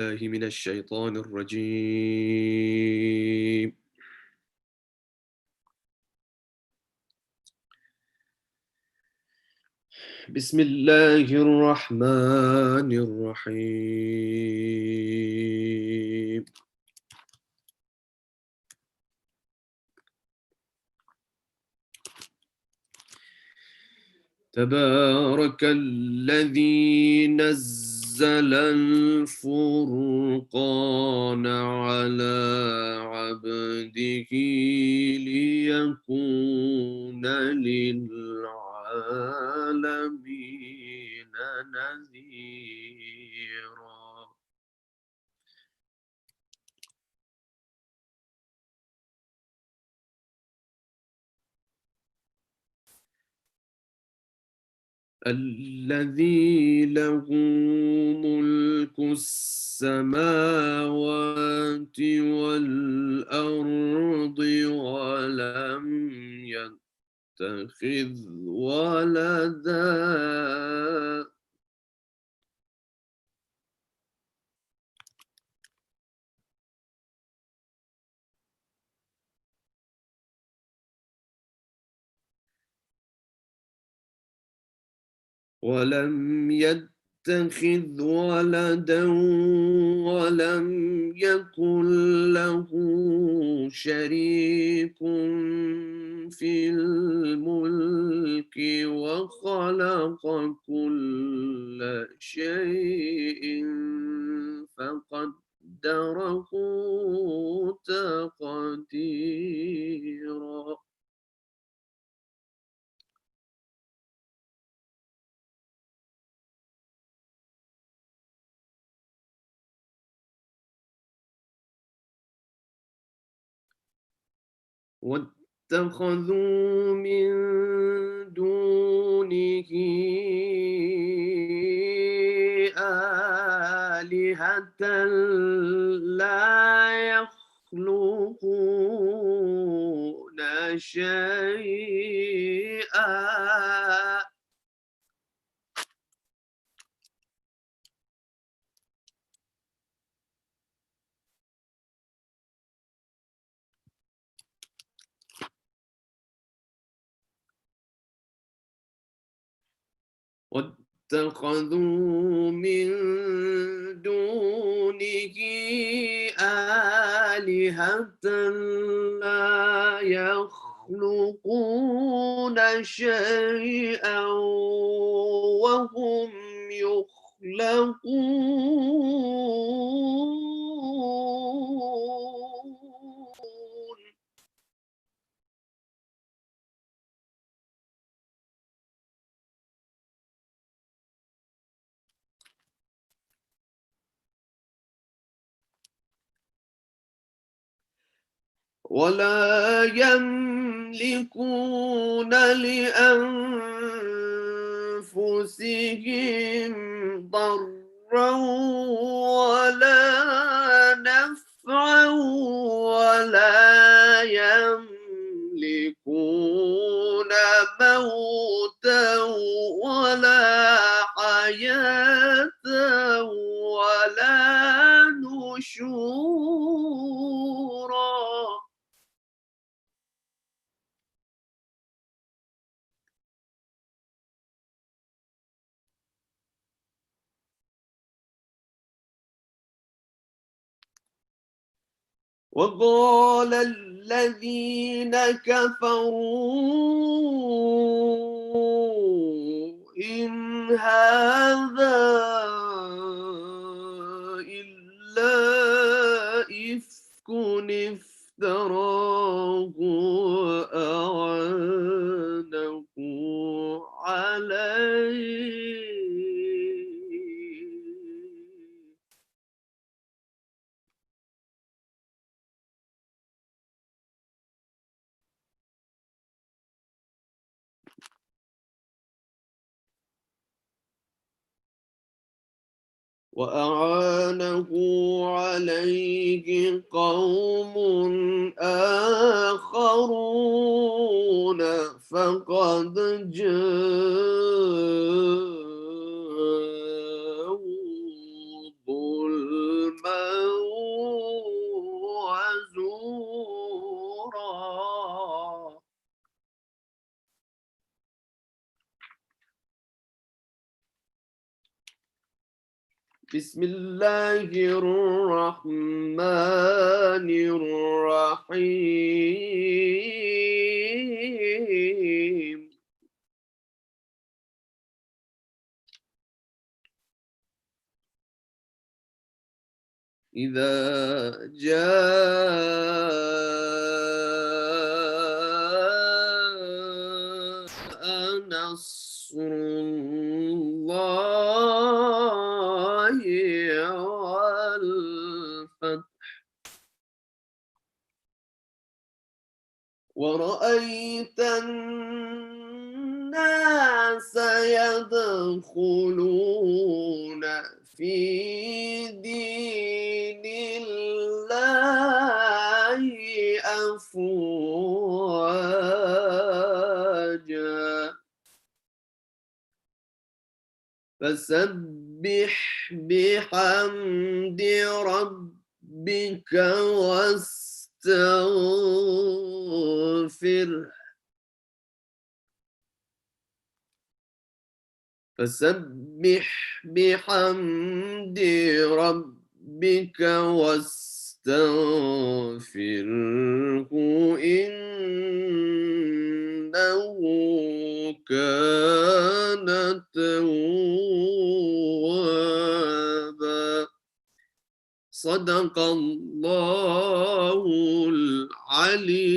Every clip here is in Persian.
الله من الشيطان الرجيم. بسم الله الرحمن الرحيم. تبارك الذي نزل الفرقان على عبده ليكون للعالمين نذيرا. الذي له ملك السماوات والأرض ولم يتخذ ولدا ولم يكن له شريك في الملك وخلق كل شيء فقدره تقديرا. واتخذوا من دونه آلهة لا يخلقون شيئا واتخذوا من دونه آلهة لا يخلقون شيئا وهم يخلقون. ولا يملكون لأنفسهم ضرا ولا نفعا ولا يملكون موتا ولا حياة ولا نشورا. وقال الذين كفروا إن هذا إلا إفك افتراه وأعانه عليه قوم آخرون فقد جاءوا ظلما بسم الله الرحمن الرحيم إذا جاء نصر الله والفتح ورأيت الناس يدخلون في دين الله أفواجا فسبح بحمد ربك واستغفره فسبح بحمد ربك واستغفره إنه كان توابا صدق الله العلي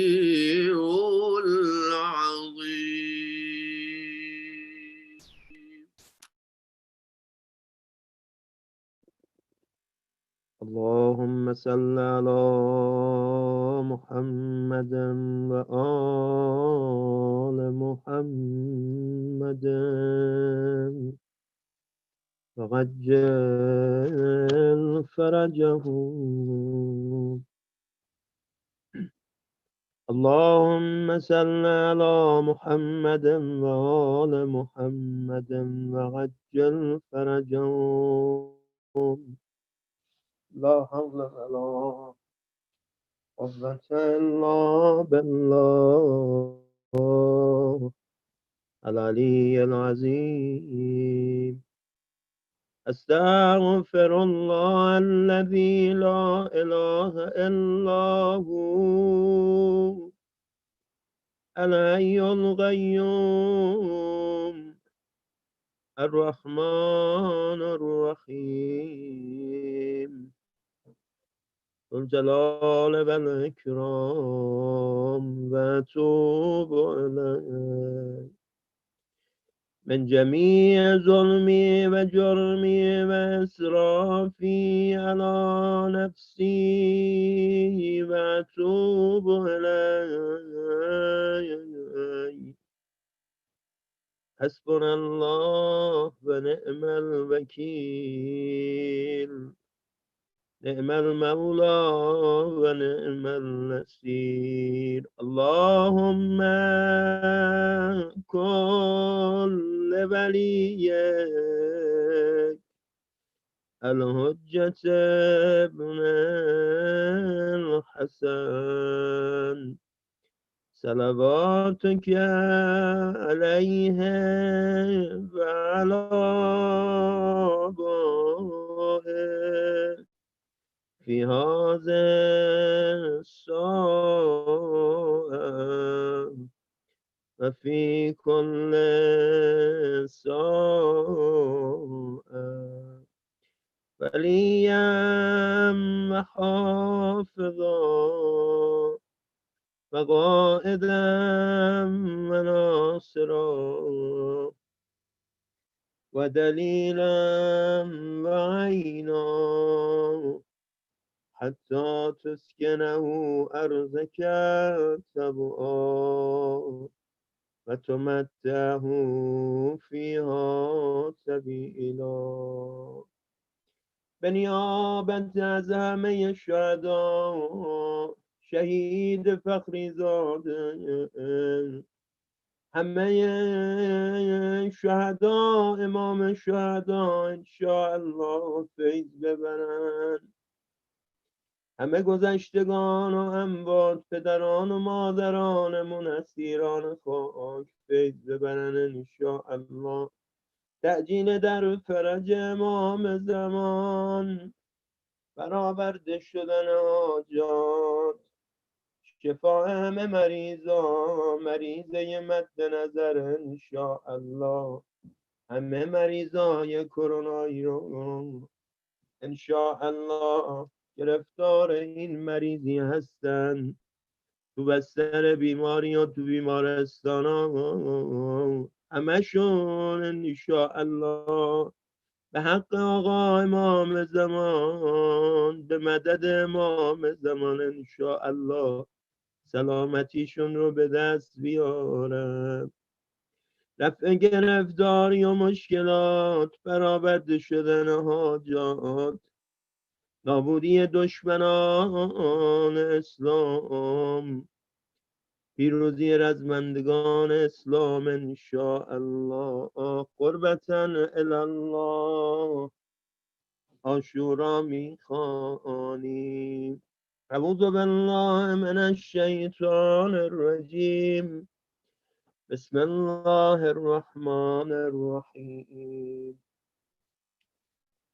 العظيم. اللهم صل على محمد وآل محمد وعجل فرجهم. اللهم صل على محمد وآل محمد وعجل فرجهم. لا حول ولا قوة إلا بالله العلي العظيم. أستغفر الله الذي لا إله إلا هو الحي القيوم الرحمن الرحيم ذو الجلال والإكرام وأتوب إليه من جميع ظلمي وجرمي وإسرافي على نفسي وأتوب إليه. حسبنا الله ونعم الوكيل نعم المولى ونعم النصير. اللهم كل وليك الحجة ابن الحسن صلواتك عليه وعلى آبائه في هذه الساعة وفي كل ساعة وليا وحافظا وقائدا وناصرا ودليلا وعينا حتى تسكنه أرضك تبعا وتمتعه فيها سبيلا. بنیابت از همه شهدا شهید فخری زاده همه شهدا امام شهدا انشاءالله فیض ببرن. همه گذشتگان و اموات پدران و مادرانمون اسیران خاک فیض ببرن انشاءالله. تعجیل در فرج امام زمان، برآورده شدن حاجات، شفا همه مریضا، مریضه مد نظر انشاءالله، همه مریضای کرونایی رو انشاءالله گرفتار این مریضی هستن، تو بستر بیماری و تو بیمارستان ها همشون انشاءالله به حق آقا امام زمان، به مدد امام زمان انشاءالله سلامتیشون رو به دست بیارم. رفع گرفتاری و مشکلات، برآورده شدن حاجات، نابودی دشمنان اسلام، پیروزی رزمندگان اسلام انشاءالله، قربتا الله عاشورا میخوانیم. اعوذ بالله من الشیطان الرجیم، بسم الله الرحمن الرحیم.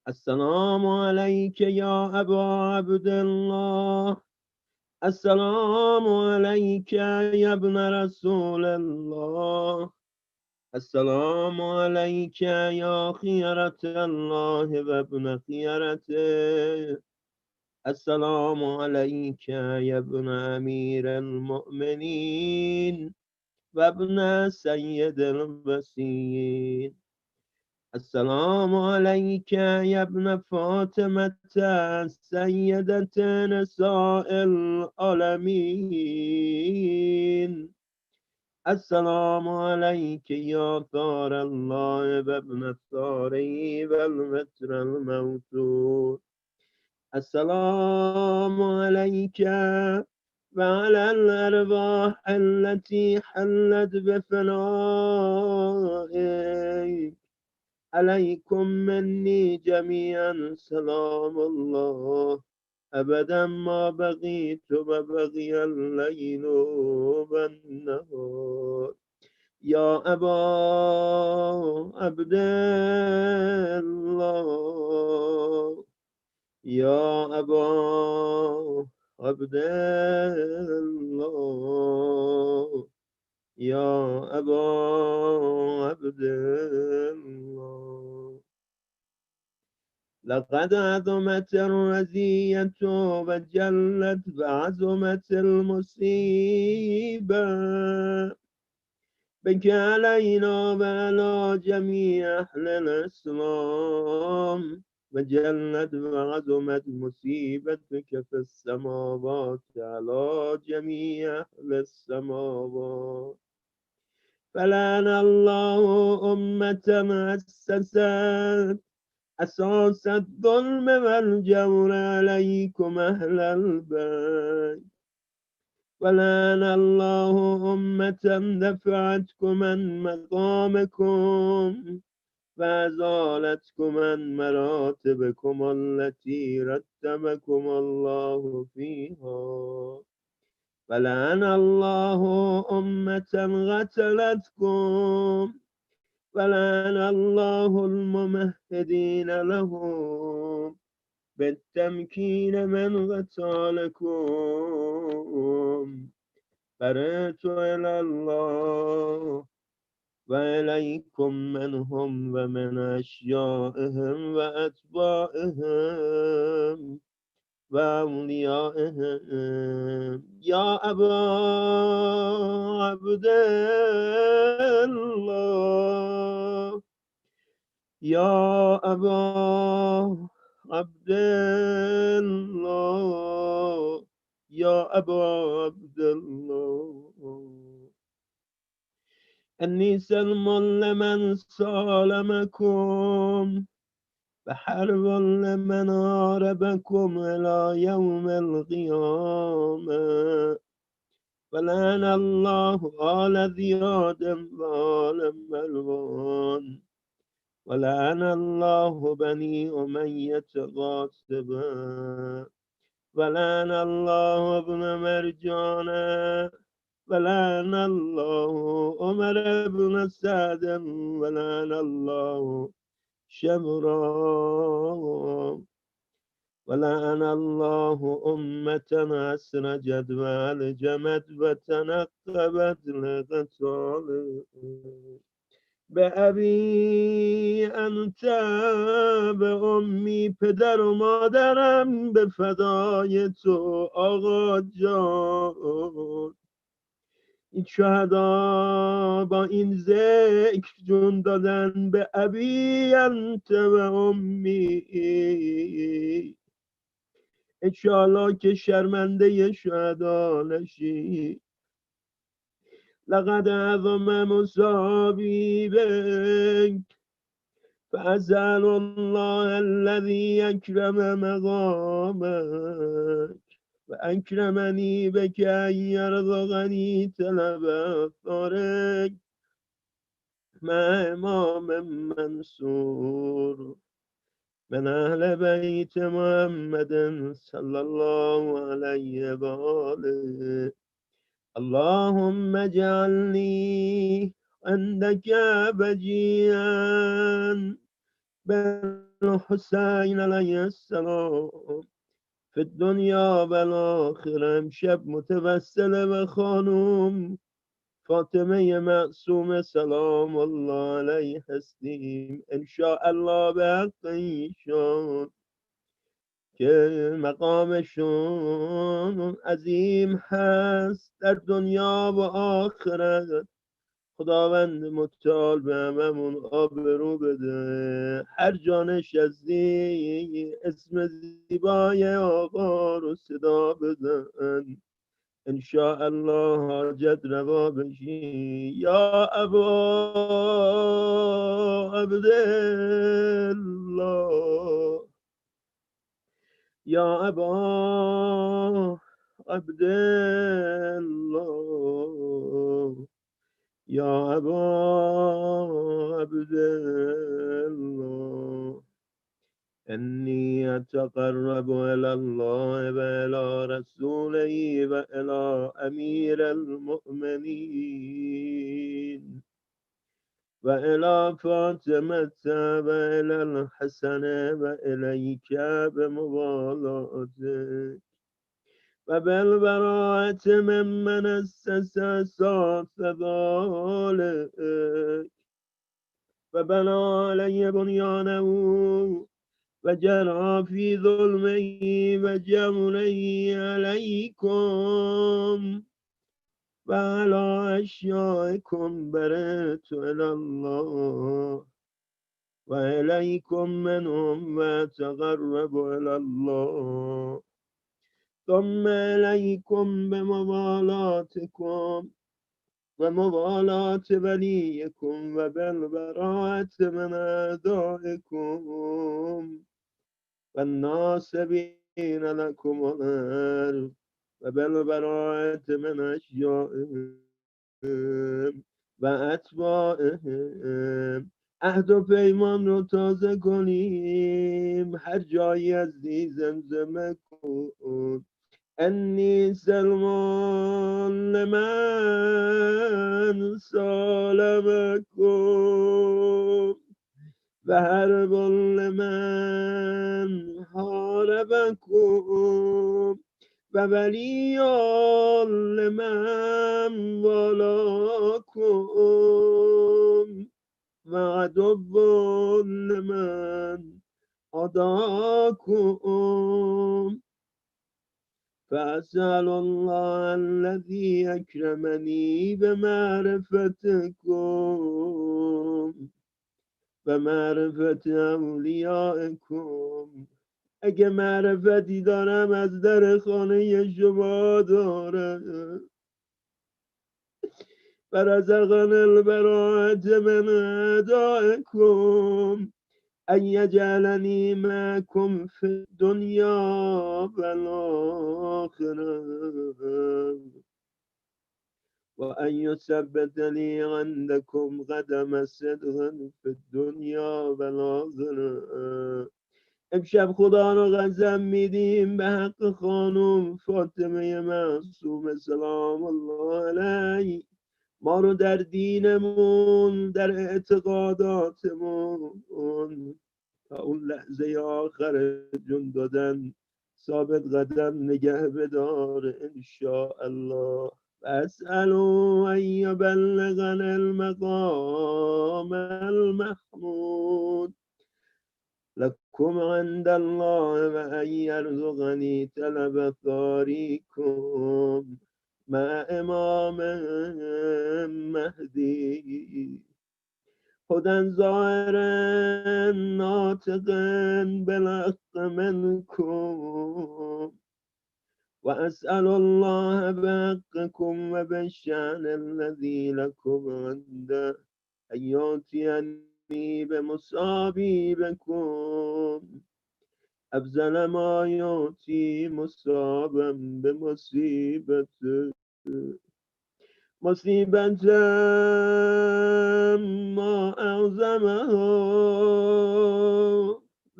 السلام علیک یا ابا عبدالله، السلام علیک یا ابن رسول الله، السلام علیک یا خیرة الله و ابن خیرته، السلام علیک یا ابن امیر المؤمنین و ابن سید الوصیین، السلام علیک یا ابن فاطمة سیدة نساء العالمین، السلام علیک یا ثار الله و ابن الثاره و المتر الموتور، السلام علیک وعلى الأرواح التي حلت بفنائك، عليكم مني جميعا سلام الله أبدا ما بقيت وبقي الليل والنهار. يا أبا عبد الله، يا أبا عبد الله، يا أبا عبد الله، لقد عظمت الرزية وجلت وعظمت المصيبة بك علينا وعلى جميع أهل الإسلام، وجلت وعظمت مصيبتك في السماوات على جميع أهل السماوات. فلعن الله أمة أسست أساس الظلم والجور عليكم أهل البيت، ولعن الله أمة دفعتكم عن مقامكم فأزالتكم عن مراتبكم التي رتبكم الله فيها، ولعن الله أمة قتلتكم، ولعن الله الممهدين لهم بالتمكين من قتالكم. برئت إلى الله وإليكم منهم ومن أشيائهم وأتباعهم وأوليائهم. يا أبا عبد الله، يا أبا عبد الله، يا أبا عبد الله، أني سلم لمن سالمكم وحرب لمن هاربكم إلى يوم القيامة. ولعن الله آل زياد وآل مروان، ولعن الله بني أمية غاصبا، ولعن الله ابن مرجان، ولعن الله عمر بن سعد ولعن الله شمرا ولعن الله أمة أسرجت وألجمت وتنقبت لقتال بأبی انت به امی پدر و مادرم به فدای تو آقا جان. این شهدا با این ذکر جون دادن به ابی انت و امی. انشاءالله که شرمنده شهدا نشی. لقد عظم مصابی بک فأسأل الله الذي أكرم مقامك وأكرمني بك أن يرزقني طلب أثارك مع إمام منصور من أهل بيت محمد صلى الله عليه وآله. اللهم اجعلني عندك بجيا بالحسين علیه السلام فی الدنیا و الاخره. امشب متوسل به خانم فاطمه معصومه سلام الله علیه هستیم انشاءالله به حق ایشان که مقامشون عظیم هست در دنیا و آخرت. خداوند متعال به هممون آبرو بده. هر جا نشستی اسم زیبای آقا رو صدا بزن انشاءالله حاجت روا بشی. یا ابا عبدالله یا ابا عبدالله یا ابا عبدالله انی اتقرب الی الله و الی رسوله و الی امیر المؤمنین و الی فاطمه و الی الحسن و الیک بموالاتک و بالبراءة ممن اسس اساس ذلك و بنا علی بنیانه و جرى فی ظلمه و جوره علیکم و علی اشیائکم برئت الی الله و الیکم منهم و تقرب الی الله ثم الیکم بموالاتکم و موالات ولیکم و بالبراءة من اعدائکم و الناصبین لکم الارض و بالبراءة من اشیائهم و اتباعهم. عهد و پیمان رو تازه کنیم. هر جایی از دی زمزمه کن انی سلمان لمن سالمکم و حرب لمن حاربکم و ولی لمن والاکم و عدو لمن عاداکم. فأسأل الله الذي أكرمني بمعرفتكم ومعرفة أوليائكم. اگه معرفتی دارم از در خانه شما دارم و رزقنا البراءة من أعدائكم ان یجعلنی معکم فی الدنیا و الاخره و ان یثبتنی عندکم قدم صدق فی الدنیا و الاخره امشب خدا رو قسم میدیم به حق خانم فاطمه معصومه سلام الله علیه ما رو در دینمون، در اعتقاداتمون تا اون لحظه آخر جون دادن ثابت قدم نگه بدار انشاءالله. فاسألوا ان یبلغنا المقام المحمود لكم عند الله وأن يرزقني طلب ثاريكم مع إمام مهدي هدى ظاهرا ناطقا بالحق منكم وأسأل الله بحقكم وبالشأن الذي لكم عنده أن يؤتيني بمصابيبكم أفضل ما يؤتي مصابا بمصيبته مصيبة ما أعظمها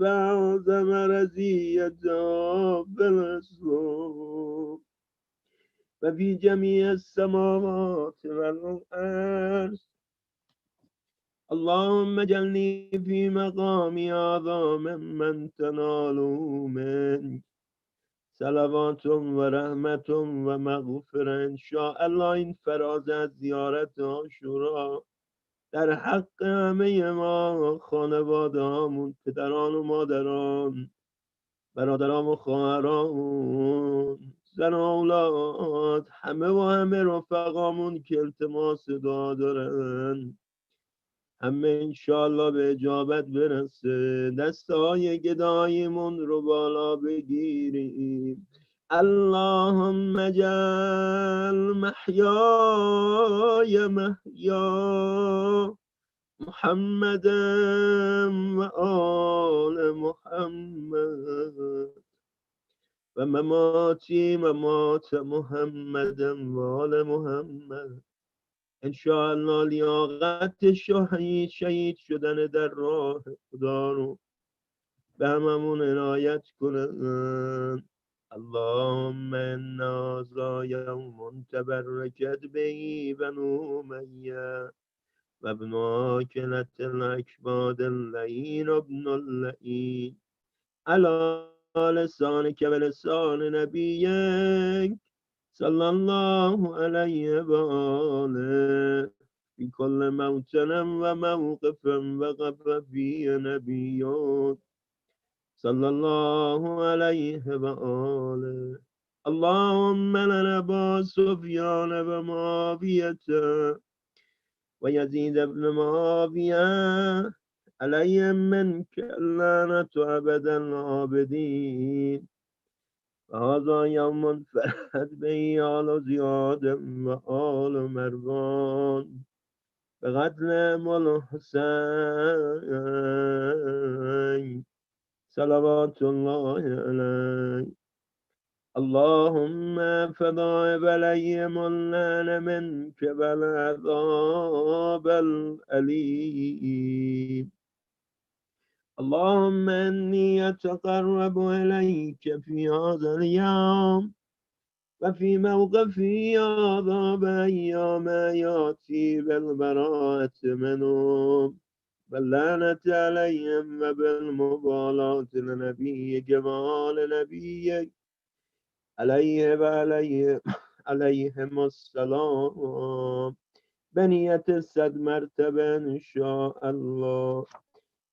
وأعظم رزيته بالأسلوب وفي جميع السماوات والأرض اللهم اجعلني في مقامي هذا ممن تناله منك صلوات و رحمت و مغفره انشاءالله. این فراز از زیارت عاشورا در حق همه ما، خانواده هامون، پدران و مادران، برادران و خواهران، زن و اولاد، همه و همه رفقامون که التماس دعا دارن همه انشاءالله به اجابت برسه. دستهای گدایمون رو بالا بگیریم. اللهم اجعل محیای محیا محمد و آل محمد و مماتی ممات محمد و آل محمد انشاءالله. لیاقت شهید شدن در راه خدا رو به هممون عنایت کنن. اللهم انا یوم تبرکت به بنو امیه و ابن آکلت الاکباد اللعین ابن اللعین علی لسانک و لسان نبیک صلی الله علیه و آله فی کل موطن و موقف وقف فی نبیون صلی الله علیه و آله. اللهم لنا با سفیان و معاویت و یزید ابن معاویه علیهم منک اللعنة ابدا العابدین و هذا یوم فرحت به آل زیاد و آل مروان به قتل مال حسین صلوات الله علیه. اللهم فضائب عليهم اللعن منك والعذاب الأليم. اللهم إني أتقرب إليك في هذا اليوم وفي موقفي هذا بأيام يأتي بالبراءة منهم باللعنة عليهم وبالمبالاة لنبيك وآل نبيك عليه عليهم السلام بنية 100 مرتبة إن شاء الله.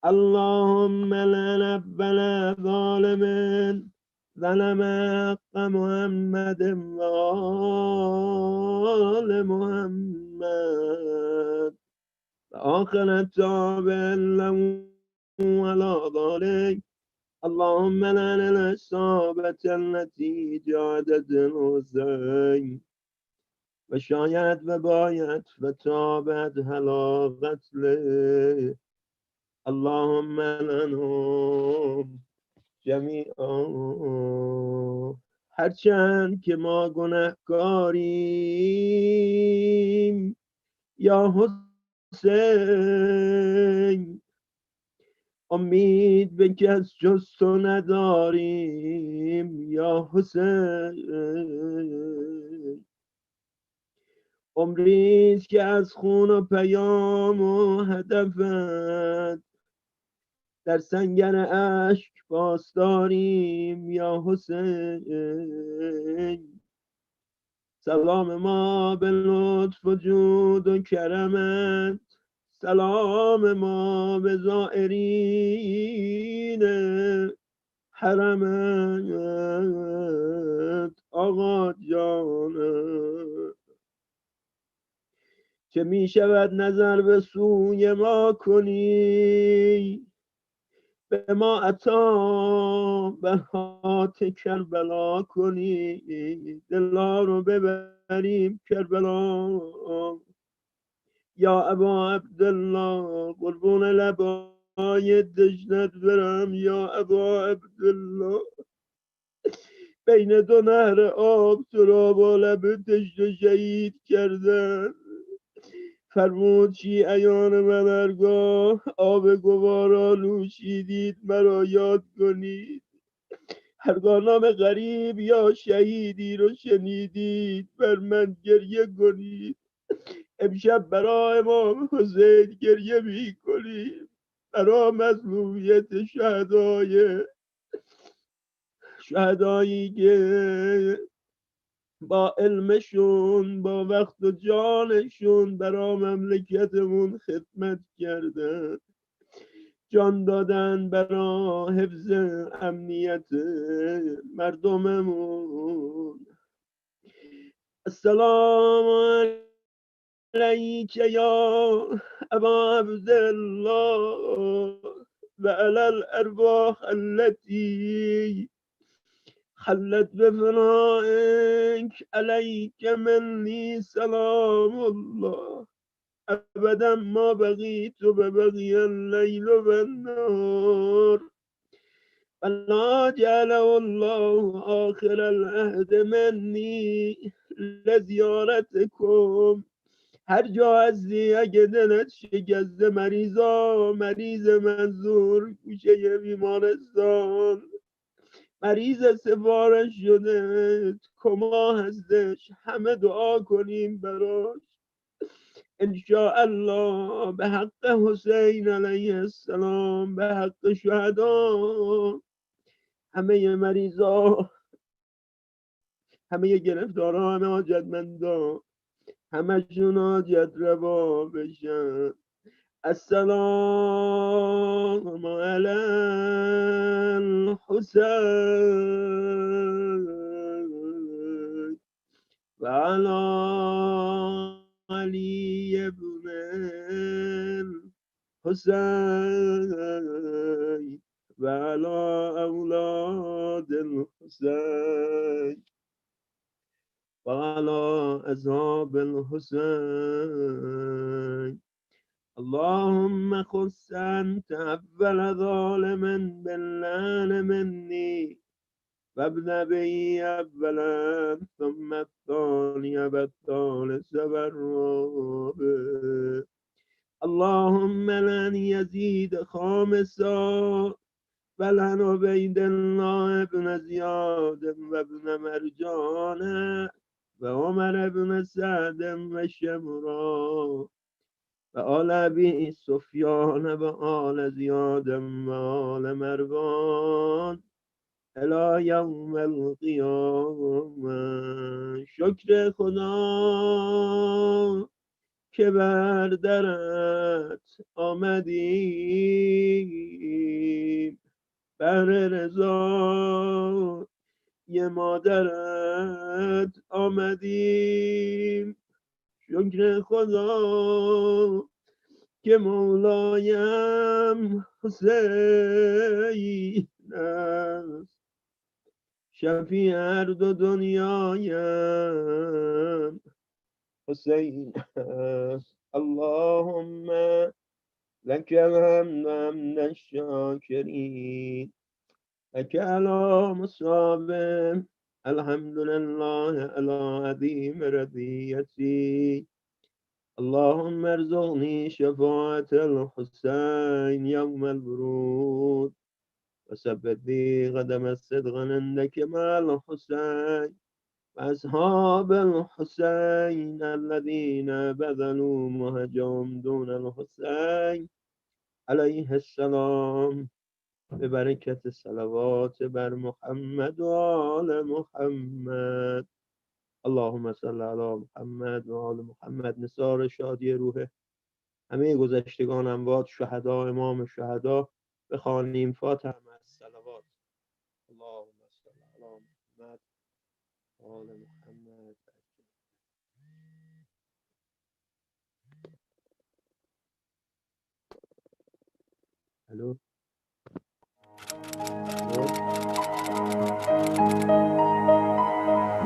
اللهم لا نبلا ظالم ظلم حق محمد وآل محمد وآخر تابع له على ذلك. اللهم لعن العصابة التي جادت الحسين وشايعت وبايعت وتابعت على قتله. اللهم لعنهم جمیعا. هرچند که ما گنهکاریم یا حسین امید به کس جز تو نداریم یا حسین. عمریست که از خون و پیام و هدفت در سنگر اشک پاسداریم یا حسین. سلام ما به لطف و جود و کرمت، سلام ما به زائرین حرمت آقا جانم. چه می شود نظر به سوی ما کنی، به ما عطا بهات کربلا کنی، دلا رو ببریم کربلا. یا ابا عبدالله قربون لبای دشنت برم، یا ابا عبدالله بین دو نهر آب تو را با لب تشنه شهید کردن. فرمود شیعیان من هرگاه آب گوارا نوشیدید مرا یاد کنید، هرگاه نام غریب یا شهیدی رو شنیدید بر من گریه کنید. امشب برای امام حسین گریه می کنیم، برای مظلومیت شهدایی که با علمشون با وقت و جانشون برای مملکتمون خدمت کردن، جان دادن برای حفظ امنیت مردممون. السلام علیک یا ابا عبدالله و علی الارواح التي خلت بفنائك عليك مني سلام الله ابدا ما بقيت وبقي الليل والنهار ولا جعله الله آخر العهد مني لزیارتكم. هر جا هستی اگه دلت شکسته، مریض منظور گوشه بیمارستان، مریض سفارش شده کما هستش، همه دعا کنیم براش. انشاءالله به حق حسین علیه السلام، به حق شهدا، همه مریضا، همه گرفتارا، همه حاجتمندا، همه شون حاجت روا بشن. السلام علی الحسین و علی علی ابن الحسین و علی اولاد الحسین و علی اصحاب الحسین. اللهم خص أنت أول ظالم باللعن مني وابدأ به أولا ثم الثاني والثالث والرابع. اللهم لن يزيد خامسا ولن عبيد الله بن زياد وابن مرجان وعمر بن سعد وشمرا وآل أبي سفيان وآل زياد وآل مروان الى یوم القیامه. شکر خدا که بر درت آمدیم، بر رضا یه مادرت آمدیم. شکر خدا که مولایم حسین است، شفیع هر دو دنیایم حسین است. اللهم لك الحمد حمد الشاکرین، لك علی مصابه. الحمد لله علی عظیم رضیتی، اللهم ارزقني شفاعة الحسين يوم الورود وثبت لي قدم الصدق عندك مع الحسين وأصحاب الحسين الذين بذلوا مهجهم دون الحسين عليه السلام ببركة الصلوات بر محمد وآل محمد. اللهم صل علی محمد و آل محمد. نثار شادی روح همه گذشتگان اموات شهدا امام شهدا بخوانیم. فاتحه مع الصلوات. اللهم صل علی محمد و آل محمد. الو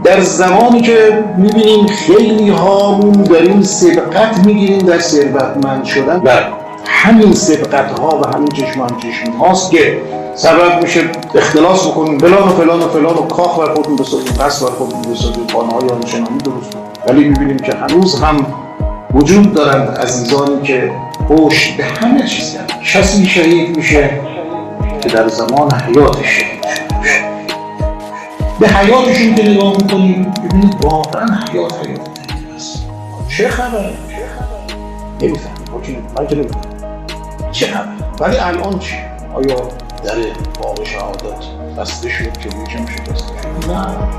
در زمانی که میبینیم خیلی هامون داریم سبقت میگیریم در ثروتمند شدن و همین سبقت ها و همین چشم هاست که سبب میشه اختلاس بکنیم فلان و فلان و فلان و کاخ بر خودمون بسازیم، قصر بر خودمون بسازیم، خانه های آنچنانی درست کنیم، ولی میبینیم که هنوز هم وجود دارند عزیزانی که پشت به همه چیز کردن. کسی شهید میشه که در زمان حیاتش شهید شده. به حیاتشون که نگاه میکنیم ببینید واقعا حیات طیبه است. چه خبره؟ نمیفهمیم. من که نمیفهمم چه خبره. ولی الان چی؟ آیا در باغ شهادت بسته شد که یکم شکسته شد؟ نه.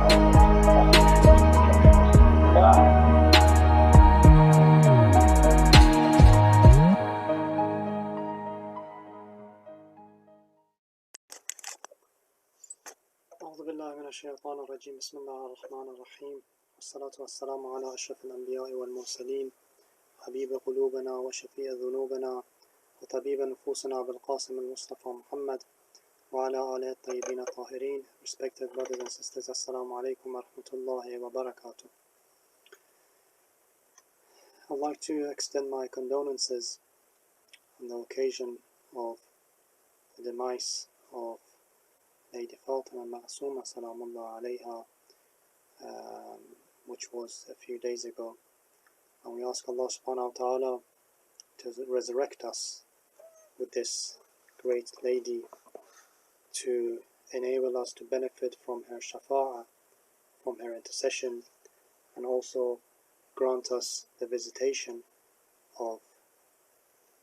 أعوذ بالله من الشيطان الرجيم. بسم الله الرحمن الرحيم، والصلاة والسلام على أشرف الأنبياء والمرسلين، حبيب قلوبنا وشفيع ذنوبنا وطبيب نفوسنا بالقاسم المصطفى محمد وعلى آله الطيبين الطاهرين. Respected brothers and sisters, Assalamu alaikum wa rahmatullahi wa barakatuh. I'd like to extend my condolences on the occasion of the demise of Lady Fatima Ma'asuma Salamullah alayha, which was a few days ago, and we ask Allah subhanahu wa ta'ala to resurrect us with this great lady, to enable us to benefit from her shafa'ah, from her intercession, and also grant us the visitation of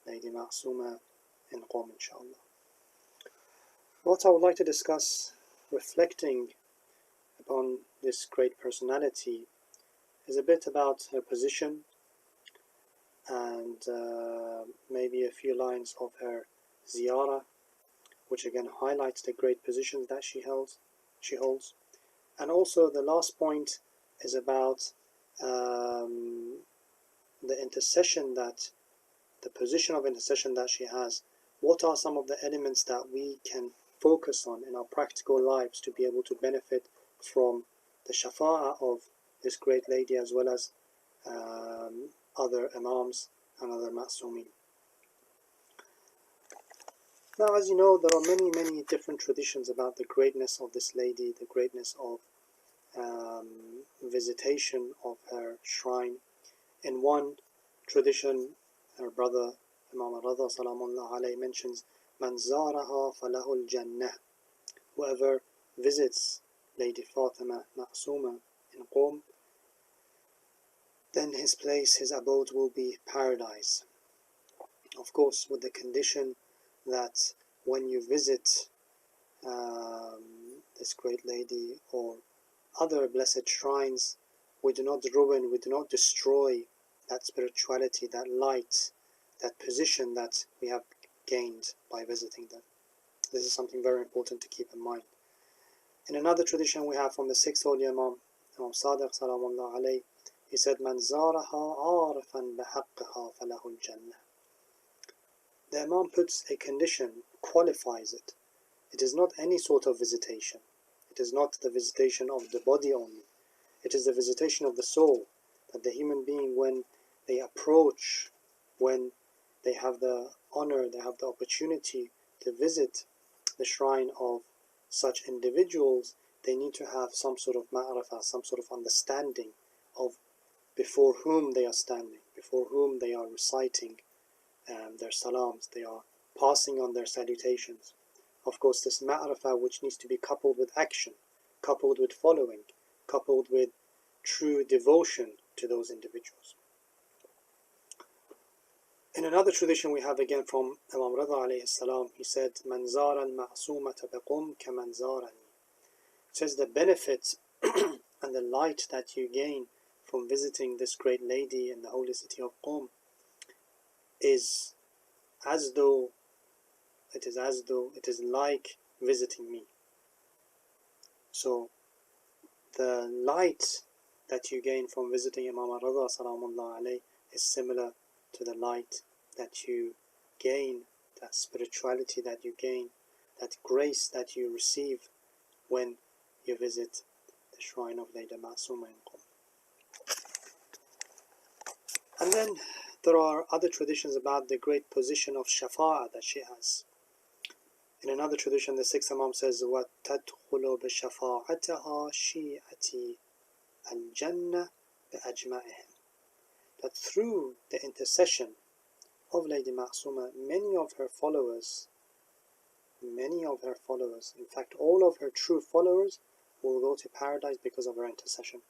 Lady Ma'asuma in Qom, inshallah. What I would like to discuss, reflecting upon this great personality, is a bit about her position and maybe a few lines of her ziyarah, which again highlights the great positions that she holds. And also the last point is about the intercession, that the position of intercession that she has. What are some of the elements that we can focus on in our practical lives to be able to benefit from the shafa'ah of this great lady, as well as other imams and other ma'sumeen. Now, as you know, there are many different traditions about the greatness of this lady, the greatness of visitation of her shrine. In one tradition, her brother Imam al-Rada salamullah alayhi mentions, "Man zaraha falahul jannah." Whoever visits Lady Fatima Ma'asuma in Qom, then his place, his abode will be paradise. Of course, with the condition that when you visit this great lady or other blessed shrines, we do not ruin, we do not destroy that spirituality, that light, that position that we have gained by visiting them. This is something very important to keep in mind. In another tradition we have from the 6th Holy Imam, Imam Sadiq salamullah alayhi, he said, "Man zaraha arifan bihaqqiha falahul jannah." The Imam puts a condition, qualifies it. It is not any sort of visitation. It is not the visitation of the body only. It is the visitation of the soul, that the human being, when they approach, when they have the honor, they have the opportunity to visit the shrine of such individuals, they need to have some sort of ma'rifah, some sort of understanding of before whom they are standing, before whom they are reciting their salams, they are passing on their salutations. Of course, this ma'rifah which needs to be coupled with action, coupled with following, coupled with true devotion to those individuals. In another tradition we have again from Imam Rida alayhi salam, he said, "Man zara al-ma'sumata biqum kaman zarani." It says the benefit and the light that you gain from visiting this great lady in the holy city of Qom is as though it is like visiting me. So the light that you gain from visiting Imam Rida salamullah alayhi is similar to the light that you gain, that spirituality that you gain, that grace that you receive when you visit the shrine of Lady Ma'asuma in Qom. And then there are other traditions about the great position of shafa'ah that she has. In another tradition, the sixth Imam says, وَتَدْخُلُ بِشَفَاعَتَهَا شِيعَتِي الْجَنَّةِ بِأَجْمَعِهِمْ. That through the intercession of Lady Ma'asuma, many of her followers, in fact all of her true followers, will go to paradise because of her intercession.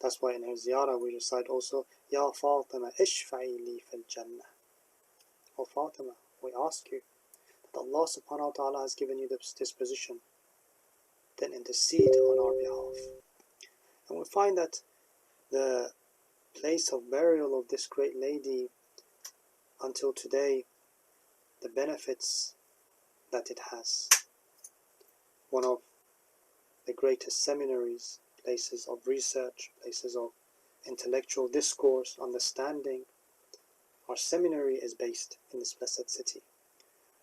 That's why in her ziyarah we recite also, Ya Fatima ishfa'i li fil jannah. O Fatima, we ask you that Allah subhanahu wa ta'ala has given you this position, then intercede on our behalf. And we find that the place of burial of this great lady until today, the benefits that it has. One of the greatest seminaries, places of research, places of intellectual discourse, understanding. Our seminary is based in this blessed city.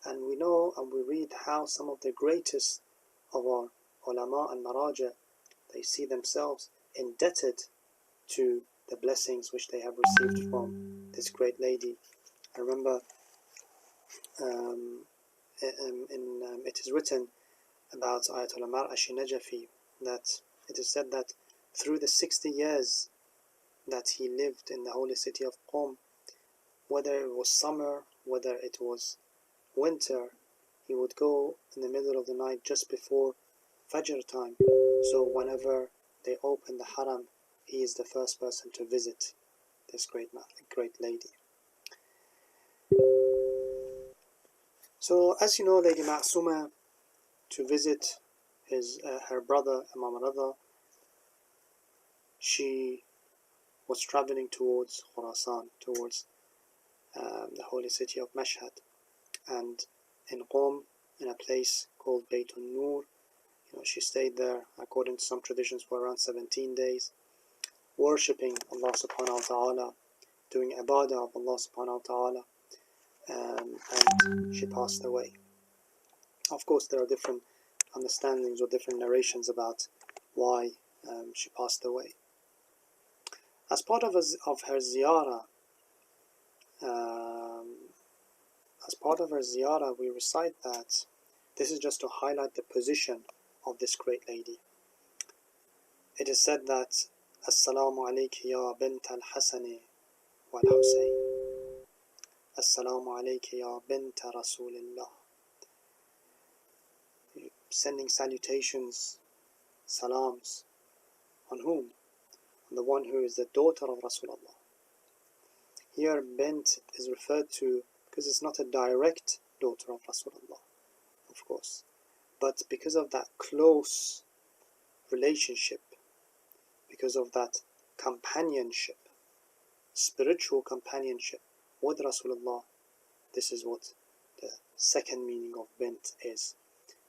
And we know and we read how some of the greatest of our ulama and maraja, they see themselves indebted to the blessings which they have received from this great lady. I remember it is written about Ayatollah Mar'ashi Najafi that it is said that through the 60 years that he lived in the holy city of Qom, whether it was summer, whether it was winter, he would go in the middle of the night just before Fajr time. So whenever they open the haram, he is the first person to visit this great lady. So as you know, Lady Ma'asuma, to visit her brother Imam Rida, she was traveling towards Khurasan, towards the holy city of Mashhad, and in Qom, in a place called Baytun Nur, she stayed there according to some traditions for around 17 days, worshipping Allah subhanahu wa ta'ala, doing ibadah of Allah subhanahu wa ta'ala, and she passed away. Of course, there are different understandings or different narrations about why she passed away. As part of her ziyarah, we recite that this is just to highlight the position of this great lady. It is said that Assalamu alayki ya bint al-Hasani wal-Husayn. Assalamu alayki ya bint Rasulillah. Sending salutations, salams, on whom? On the one who is the daughter of Rasulullah. Here bint is referred to because it's not a direct daughter of Rasulullah, of course, but because of that close relationship, because of that companionship, spiritual companionship with Rasulullah. This is what the second meaning of bint is.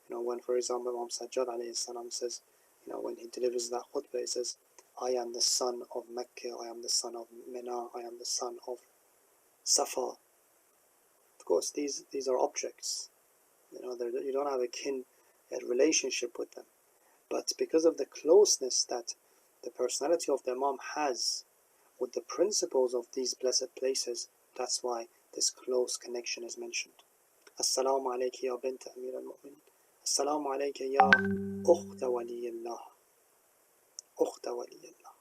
When, for example, Imam Sajjad alayhi salam says, when he delivers that khutbah, he says, I am the son of Mecca, I am the son of Mina, I am the son of Safa. Of course, these are objects. You don't have a relationship with them. But because of the closeness that the personality of the Imam has with the principles of these blessed places, that's why this close connection is mentioned. Assalamu alayki ya bint Amir al-Mu'minin. Assalamu alayka ya ukhta waliyillah. Ukhta waliyillah.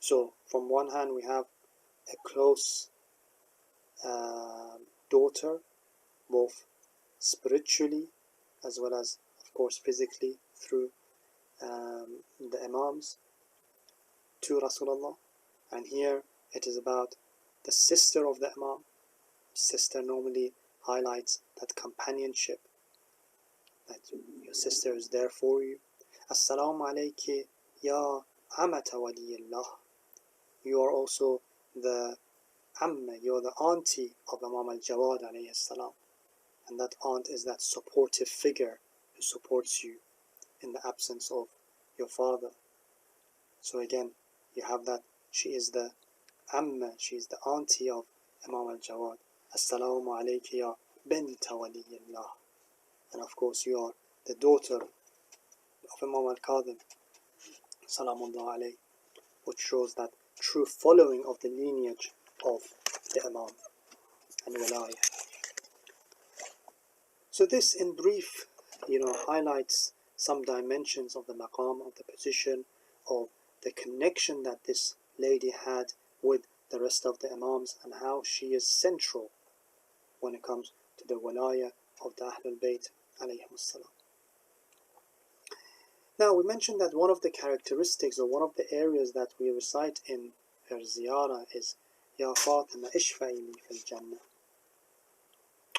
So, from one hand we have a close daughter, both spiritually as well as, of course, physically through the Imams to Rasulullah. And here it is about the sister of the Imam. Sister normally highlights that companionship, that your sister is there for you. Assalamu alayki ya amata waliyillah. You are also the amma, you are the auntie of Imam al-Jawad alayhi salam. And that aunt is that supportive figure who supports you in the absence of your father. So again, you have that she is the amma, she is the auntie of Imam al-Jawad. Assalamu alayki ya binta waliyillah. And of course you are the daughter of Imam al-Kadhim, salamullah alayhi, which shows that true following of the lineage of the Imam and Walaya. So this in brief, highlights some dimensions of the maqam, of the position, of the connection that this lady had with the rest of the Imams, and how she is central when it comes to the Walaya of the Ahlul Bayt alayhimus salam. Now we mentioned that one of the characteristics or one of the areas that we recite in her ziyarah is Ya Fatima ishfa'i li fil Jannah,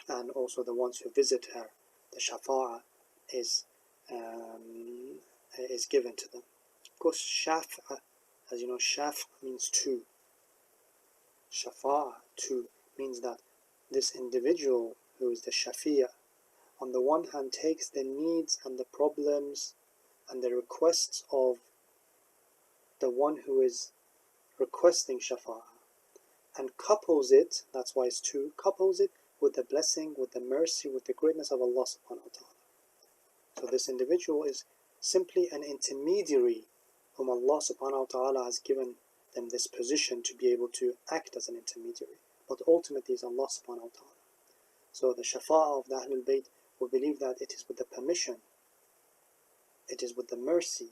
and also the ones who visit her, the shafa'ah is given to them. Of course, shaf'ah, as you know, shaf' means two. Shafa'ah, two, means that this individual who is the shafi'ah, on the one hand takes the needs and the problems and the requests of the one who is requesting shafa'ah, and couples it, that's why it's two, couples it with the blessing, with the mercy, with the greatness of Allah subhanahu wa ta'ala. So this individual is simply an intermediary whom Allah subhanahu wa ta'ala has given them this position to be able to act as an intermediary. But ultimately is Allah subhanahu wa ta'ala. So the shafa'ah of the Ahlul Bayt, we believe that it is with the permission, it is with the mercy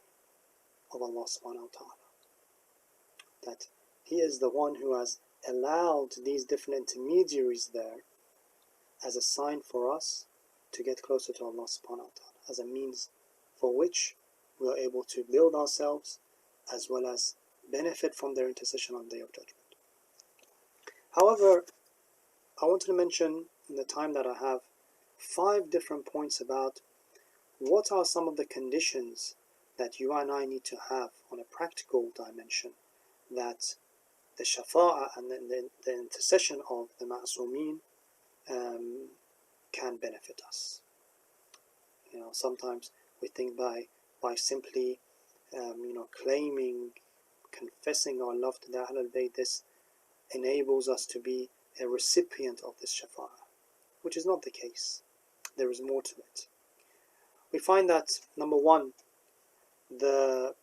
of Allah subhanahu wa ta'ala, that He is the one who has allowed these different intermediaries there as a sign for us to get closer to Allah subhanahu wa ta'ala, as a means for which we are able to build ourselves as well as benefit from their intercession on the Day of Judgment. However, I wanted to mention in the time that I have 5 different points about what are some of the conditions that you and I need to have on a practical dimension that the shafa'ah and the intercession of the Ma'asumeen can benefit us. Sometimes we think by simply claiming, confessing our love to the Ahlul Bayt, this enables us to be a recipient of this shafa'ah, which is not the case. There is more to it. We find that, number 1, the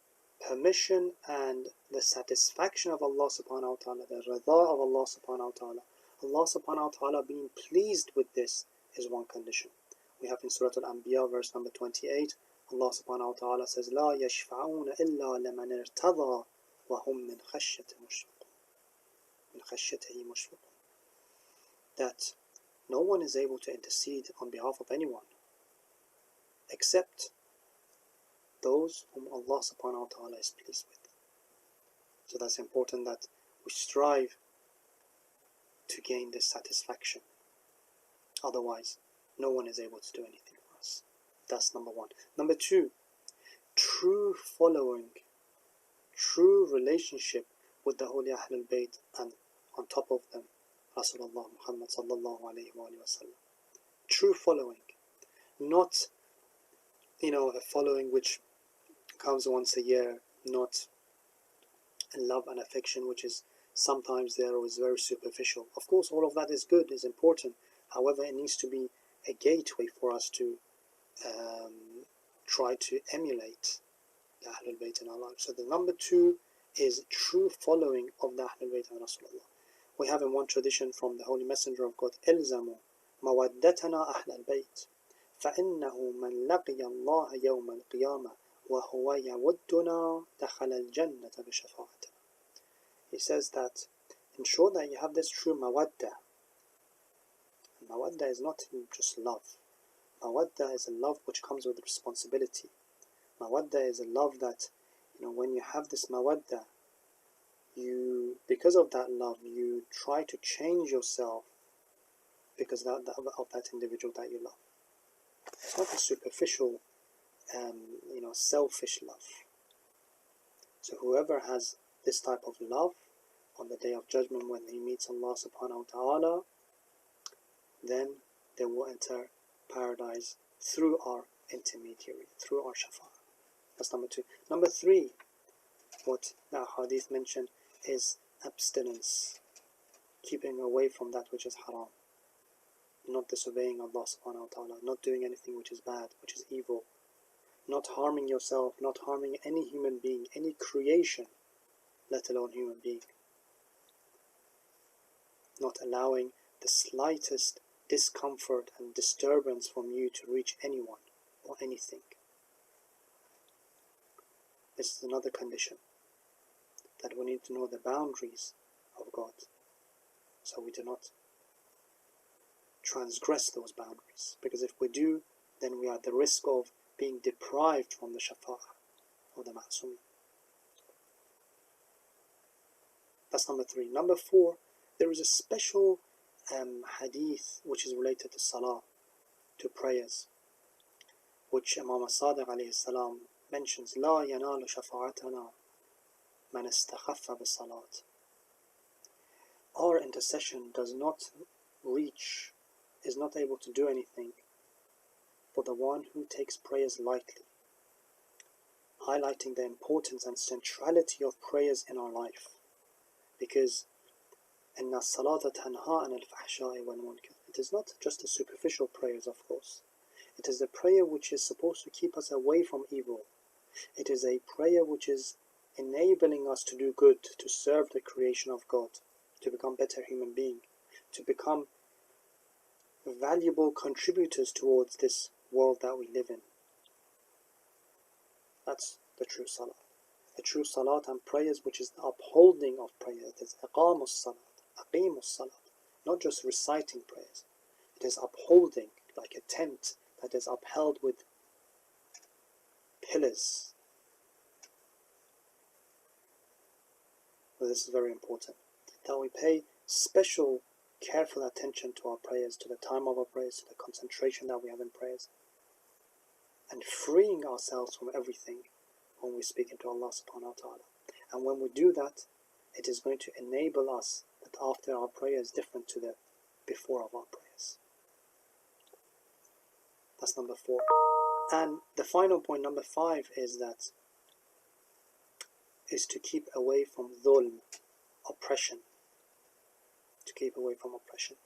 permission and the satisfaction of Allah subhanahu wa ta'ala, the rida of Allah subhanahu wa ta'ala, Allah subhanahu wa ta'ala being pleased with this is one condition. We have in Surah Al-Anbiya, verse number 28, Allah subhanahu wa ta'ala says, لا يشفعون إلا لمن ارتضى وهم من خشيته مشفقون. That no one is able to intercede on behalf of anyone except those whom Allah subhanahu wa ta'ala is pleased with. So that's important that we strive to gain this satisfaction. Otherwise, no one is able to do anything for us. That's number 1. Number 2, true following, true relationship with the Holy Ahlul Bayt, and on top of them, Rasulullah Muhammad sallallahu alayhi wa sallam. True following, not a following which comes once a year, not a love and affection which is sometimes there or is very superficial. Of course, all of that is good, is important. However, it needs to be a gateway for us to try to emulate the Ahlul Bayt in our lives. So the number 2 is true following of the Ahlul Bayt and Rasulullah. We have in one tradition from the Holy Messenger of God, إلزموا مودتنا أهل البيت فإنه من لقي الله يوم القيامة وهو يودنا دخل الجنة بشفاعته. He says that ensure that you have this true mawadda. Mawadda is not just love. Mawadda is a love which comes with responsibility. Mawadda is a love that, when you have this mawadda, because of that love, you try to change yourself because of that individual that you love. It's not a superficial, selfish love. So whoever has this type of love on the Day of Judgment when he meets Allah subhanahu wa ta'ala, then they will enter paradise through our intermediary, through our shafa'ah. That's number 2. Number 3, what the hadith mentioned is abstinence, keeping away from that which is haram, not disobeying Allah subhanahu wa ta'ala, not doing anything which is bad, which is evil, not harming yourself, not harming any human being, any creation, let alone human being, not allowing the slightest discomfort and disturbance from you to reach anyone or anything. This is another condition, that we need to know the boundaries of God, so we do not transgress those boundaries, because if we do, then we are at the risk of being deprived from the shafa'ah or the معصومه. That's number 3. Number 4, there is a special hadith which is related to salah, to prayers, which Imam as-Sadiq alayhi salam mentions, لا ينال شفاعتنا من استخف بالصلاة. Our intercession does not reach, is not able to do anything for the one who takes prayers lightly, highlighting the importance and centrality of prayers in our life. Because إن الصلاة تنهى عن الفحشاء والمنكر. It is not just the superficial prayers, of course. It is the prayer which is supposed to keep us away from evil. It is a prayer which is enabling us to do good, to serve the creation of God, to become better human beings, to become valuable contributors towards this world that we live in. That's the true salah. The true salat and prayers, which is the upholding of prayer. It is aqamus salat, aqimus salat, not just reciting prayers. It is upholding, like a tent that is upheld with pillars. Well, this is very important, that we pay special careful attention to our prayers, to the time of our prayers, to the concentration that we have in prayers, and freeing ourselves from everything when we speak into Allah subhanahu wa ta'ala. And when we do that, it is going to enable us that after our prayer is different to the before of our prayers. That's number 4. And the final point, number 5, is to keep away from dhulm, oppression. To keep away from oppression.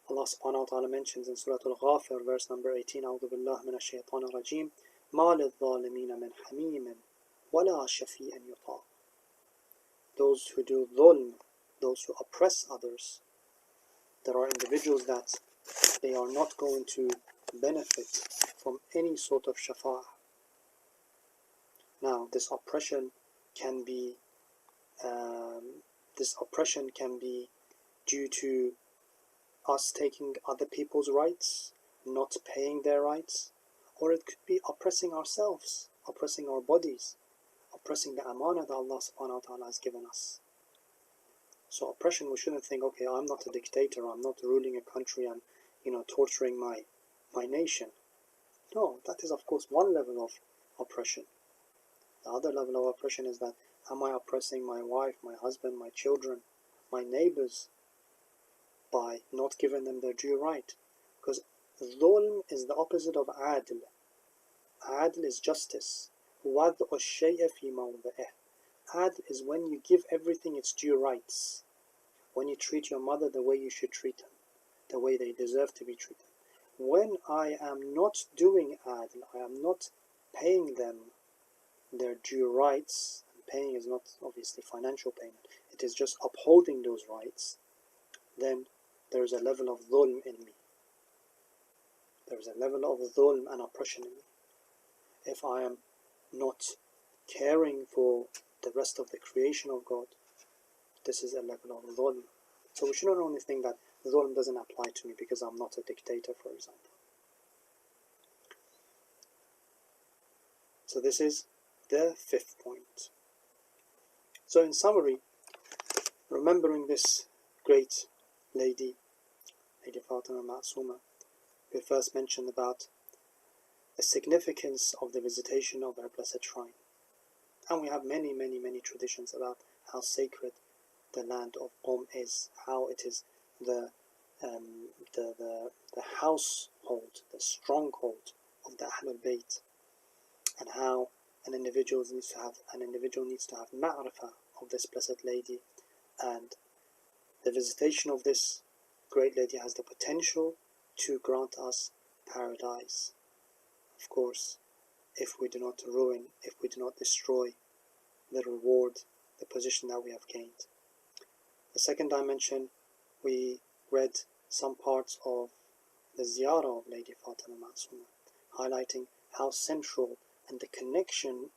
Allah subhanahu wa ta'ala mentions in Surah Al-Ghafir, verse number 18, أعوذ بالله من الشيطان الرجيم ما للظالمين من حميم ولا شفيع يطاع. Those who do dhulm, those who oppress others, there are individuals that they are not going to benefit from any sort of shafa'ah. Now, this oppression can be due to us taking other people's rights, not paying their rights, or it could be oppressing ourselves, oppressing our bodies, oppressing the amana that Allah subhanahu wa ta'ala has given us. So oppression, we shouldn't think, okay, I'm not a dictator, I'm not ruling a country and torturing my nation. No, that is of course one level of oppression. The other level of oppression is that, am I oppressing my wife, my husband, my children, my neighbors, by not giving them their due right? Because dhulm is the opposite of adl. Adl is justice. وَضْعُ الشَّيْءِ فِي مَوْضِعِهِ. Adl is when you give everything its due rights. When you treat your mother the way you should treat them, the way they deserve to be treated. When I am not doing adl, I am not paying them their due rights, and paying is not obviously financial payment, it is just upholding those rights, then there is a level of dhulm in me. There is a level of dhulm and oppression in me. If I am not caring for the rest of the creation of God, this is a level of dhulm. So we shouldn't only think that dhulm doesn't apply to me because I'm not a dictator, for example. So this is the 5th point. So in summary, remembering this great lady, Lady Fatima Ma'asuma, we first mentioned about the significance of the visitation of her blessed shrine. And we have many traditions about how sacred the land of Qom is, how it is the household, the stronghold of the Ahlul Bayt, and how an individual needs to have ma'rifah of this blessed lady, and the visitation of this great lady has the potential to grant us paradise. Of course, if we do not ruin, if we do not destroy the reward, the position that we have gained. The second dimension, we read some parts of the ziyarah of Lady Fatima Ma'asuma, highlighting how central and the connection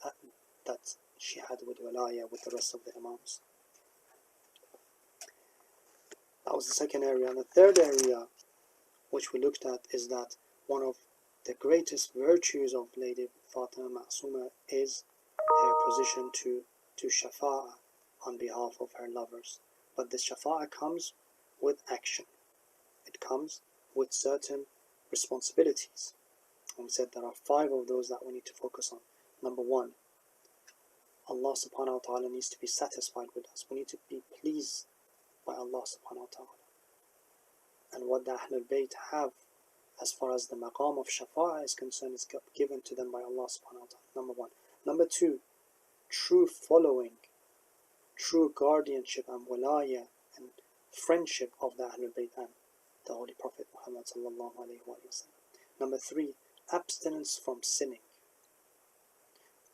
that she had with Walaya, with the rest of the Imams. That was the second area. And the third area which we looked at is that one of the greatest virtues of Lady Fatima Ma'asuma is her position to shafa'ah on behalf of her lovers. But this shafa'ah comes with action. It comes with certain responsibilities. And we said there are 5 of those that we need to focus on. Number 1, Allah subhanahu wa ta'ala needs to be satisfied with us. We need to be pleased by Allah subhanahu wa ta'ala. And what the Ahlul Bayt have as far as the maqam of shafa'ah is concerned is given to them by Allah subhanahu wa ta'ala. Number 1. Number 2, true following, true guardianship and walaya and friendship of the Ahlul Bayt and the Holy Prophet Muhammad sallallahu alayhi wa sallam. Number 3, abstinence from sinning.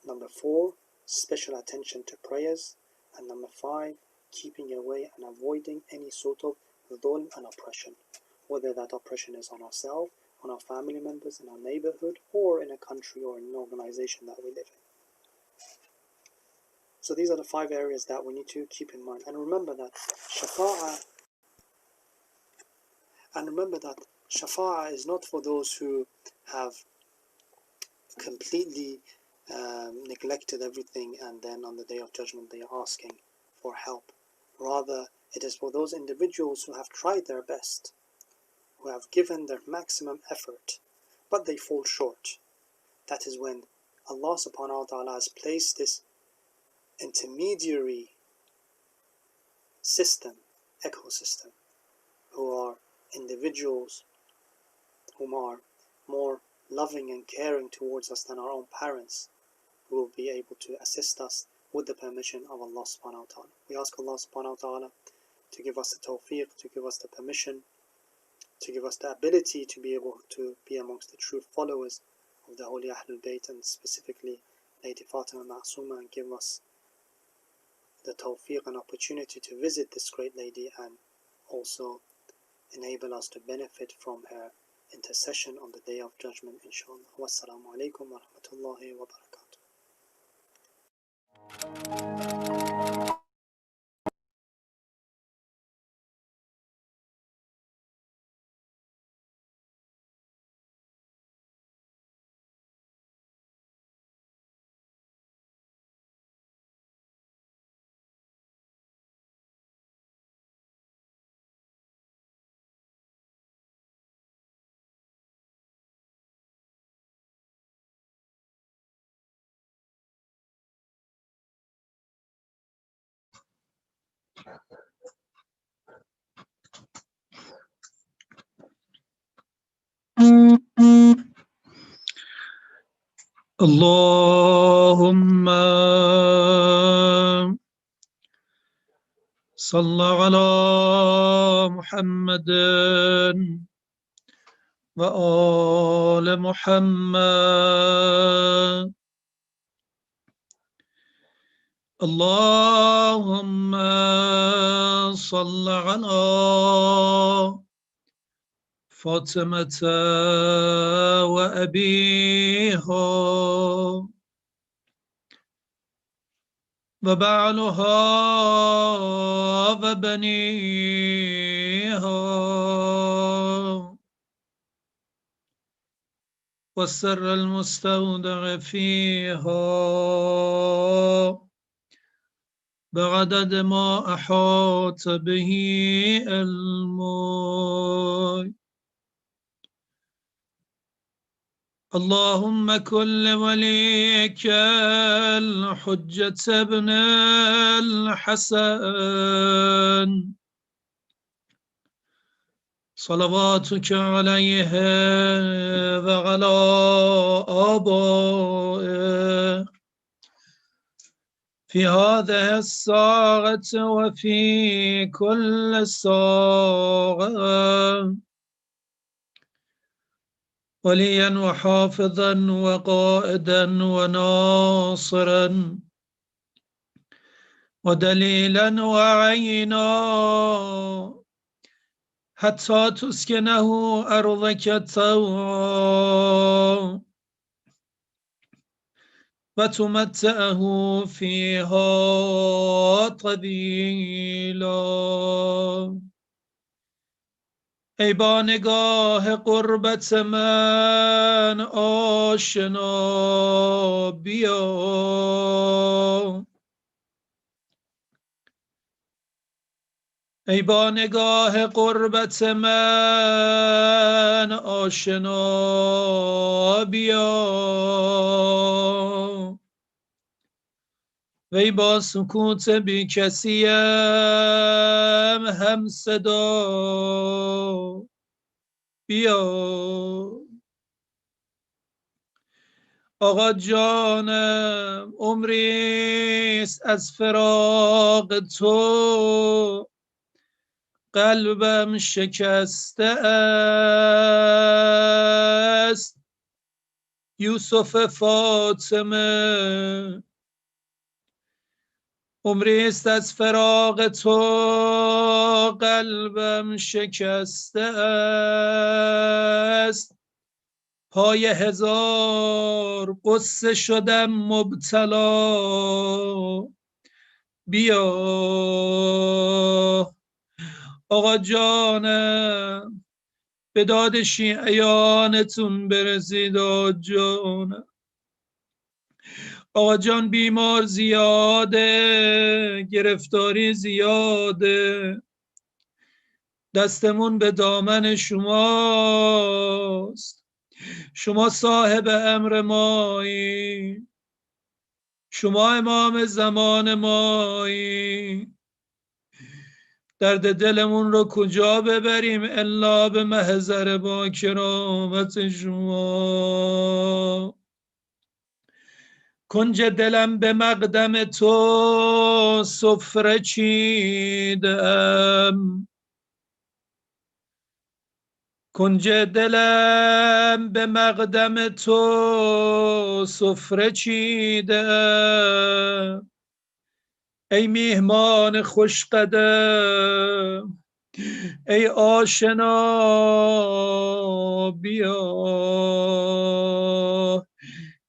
Number 4, special attention to prayers. And number 5, keeping away and avoiding any sort of dhulm and oppression, whether that oppression is on ourselves, on our family members, in our neighborhood, or in a country or in an organization that we live in. So these are the 5 areas that we need to keep in mind. And remember that shafa'ah is not for those who have completely neglected everything and then on the Day of Judgment they are asking for help. Rather, it is for those individuals who have tried their best, who have given their maximum effort, but they fall short. That is when Allah subhanahu wa ta'ala has placed this intermediary system, ecosystem, who are individuals whom are more loving and caring towards us than our own parents, who will be able to assist us with the permission of Allah subhanahu wa ta'ala. We ask Allah subhanahu wa ta'ala to give us the tawfiq, to give us the permission, to give us the ability to be able to be amongst the true followers of the Holy Ahlul Bayt, and specifically Lady Fatima Ma'asuma, and give us the tawfiq and opportunity to visit this great lady and also enable us to benefit from her intercession on the Day of Judgment, inshallah. Wassalamu alaikum wa rahmatullahi wa barakatuh. اللهم صل على محمد وآل محمد. اللهم صل على فاطمة وأبيها وبعلها وبنيها والسر المستودع فيها بعدد ما أحاط به علمك. اللهم كن لوليك الحجة ابن الحسن صلواتك عليه وعلى آبائه في هذه الساعة وفي كل ساعة وليا وحافظا وقائدا وناصرا ودليلا وعينا حتى تسكنه أرضك طوعا وتمتعه فيها طويلا. ای با نگاه قربت من آشنا بیا، ای با نگاه قربت من آشنا بیا، وی با سکوت بی کسیم هم صدا بیا. آقا جانم عمریست از فراق تو قلبم شکسته است. یوسف فاطمه عمریست از فراق تو قلبم شکسته است. پای هزار قصه شدم مبتلا بیا. آقا جانم به داد شیعیانتون برسید. آقا جانم، آقا جان بیمار زیاده، گرفتاری زیاده، دستمون به دامن شماست. شما صاحب امر مایی، شما امام زمان مایی. درد دلمون رو کجا ببریم الا به محضر با کرامت شما. کنج دلم به مقدم تو سفره چیدم، کنج دلم به مقدم تو سفره چیدم. ای میهمان خوش قدم، ای آشنا بیا.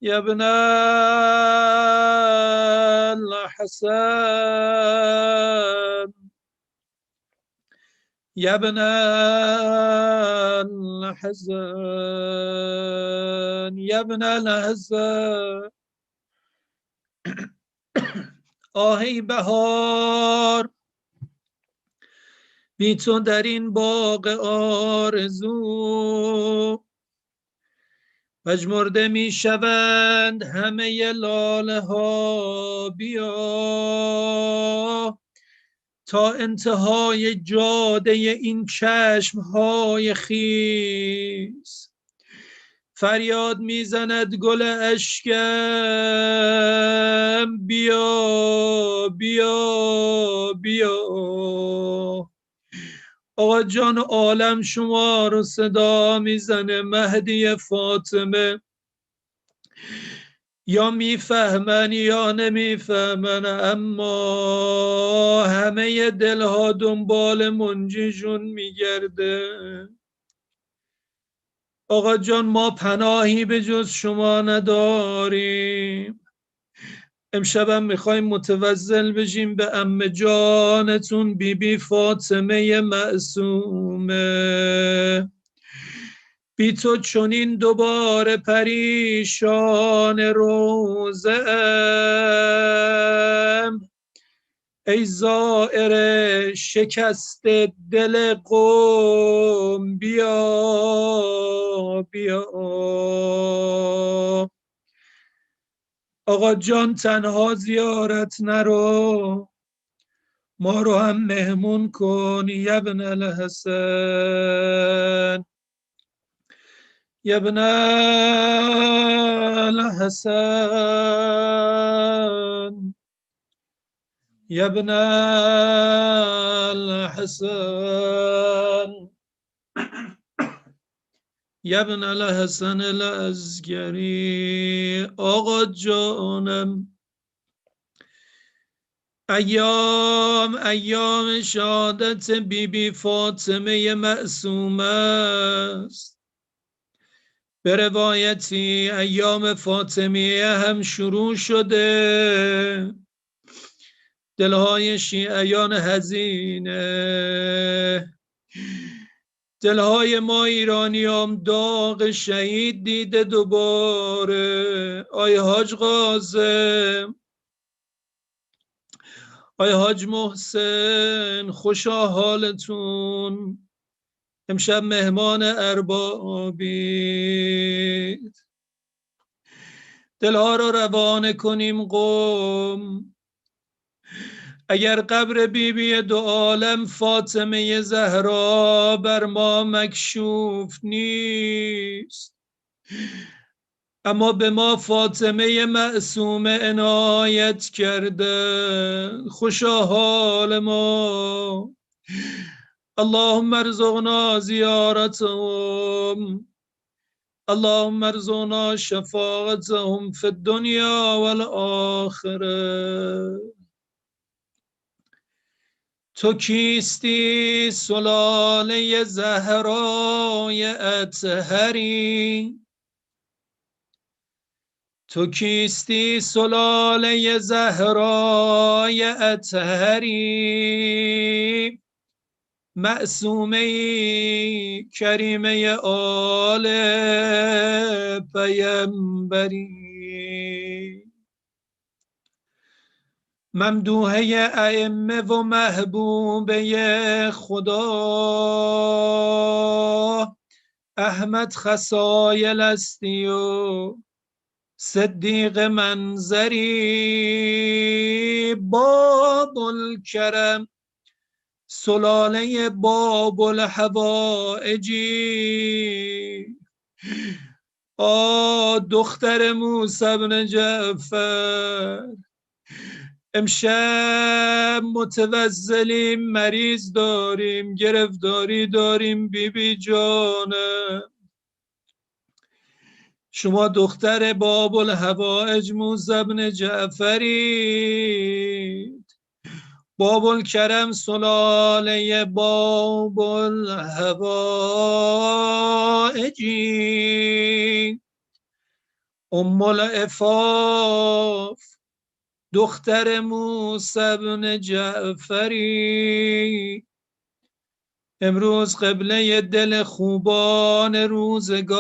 یا ابن الحسن، یا ابن الحسن، یا ابن الحسن. آهی بهار بی تو در این باغ آرزو پژمرده می شوند همه لاله ها. بیا تا انتهای جاده این چشم های خیس فریاد میزند گل اشکم. بیا بیا بیا. آقا جان عالم شما رو صدا میزنه. مهدی فاطمه یا میفهمن یا نمیفهمن، اما همه دلها دنبال منجیشون میگرده. آقا جان ما پناهی به جز شما نداریم. امشبم میخوایم متوسل بشیم به عمه جانتون بی فاطمه معصومه. بی تو چنین دوباره پریشان روزه ام، ای زائر شکست دل قوم بیا بیا. آقا جان تنها زیارت نرو، ما رو هم مهمون کن یا ابن الحسن، یا ابن الحسن، یا ابن الحسن، یا ابن الحسن العسکری. آقا جانم ایام شهادت بی فاطمه معصومه است. به روایتی ایام فاطمیه هم شروع شده. دلهای شیعیان حزینه، دلهای ما ایرانیام داغ شهید دیده دوباره. آی حاج قاسم، آی حاج محسن، خوشا حالتون، امشب مهمان اربابید. دلها رو روانه کنیم قم. اگر قبر بیبی دو عالم فاطمه زهرا بر ما مکشوف نیست، اما به ما فاطمه معصومه عنایت کرده. خوشا حال ما. اللهم ارزقنا زیارتهم، اللهم ارزقنا شفاعتهم في الدنيا والآخرة. تو کیستی سلاله زهرای اطهری، تو کیستی سلاله زهرای اطهری، معصومه کریمه آل پیمبری، ممدوحه ائمه و محبوبه خدا. احمد خصایل استی و صدیق منظری، باب الکرم سلاله باب الحوائجی. دختر موسی بن جعفر، امشب متوسلیم، مریض داریم، گرفتاری داریم. بیبی جانم، شما دختر باب الحوائج موسی بن جعفری، باب الکرم سلاله باب الحوائجی. ام العفاف دختر موسی بن جعفری، امروز قبله دل خوبان روزگار،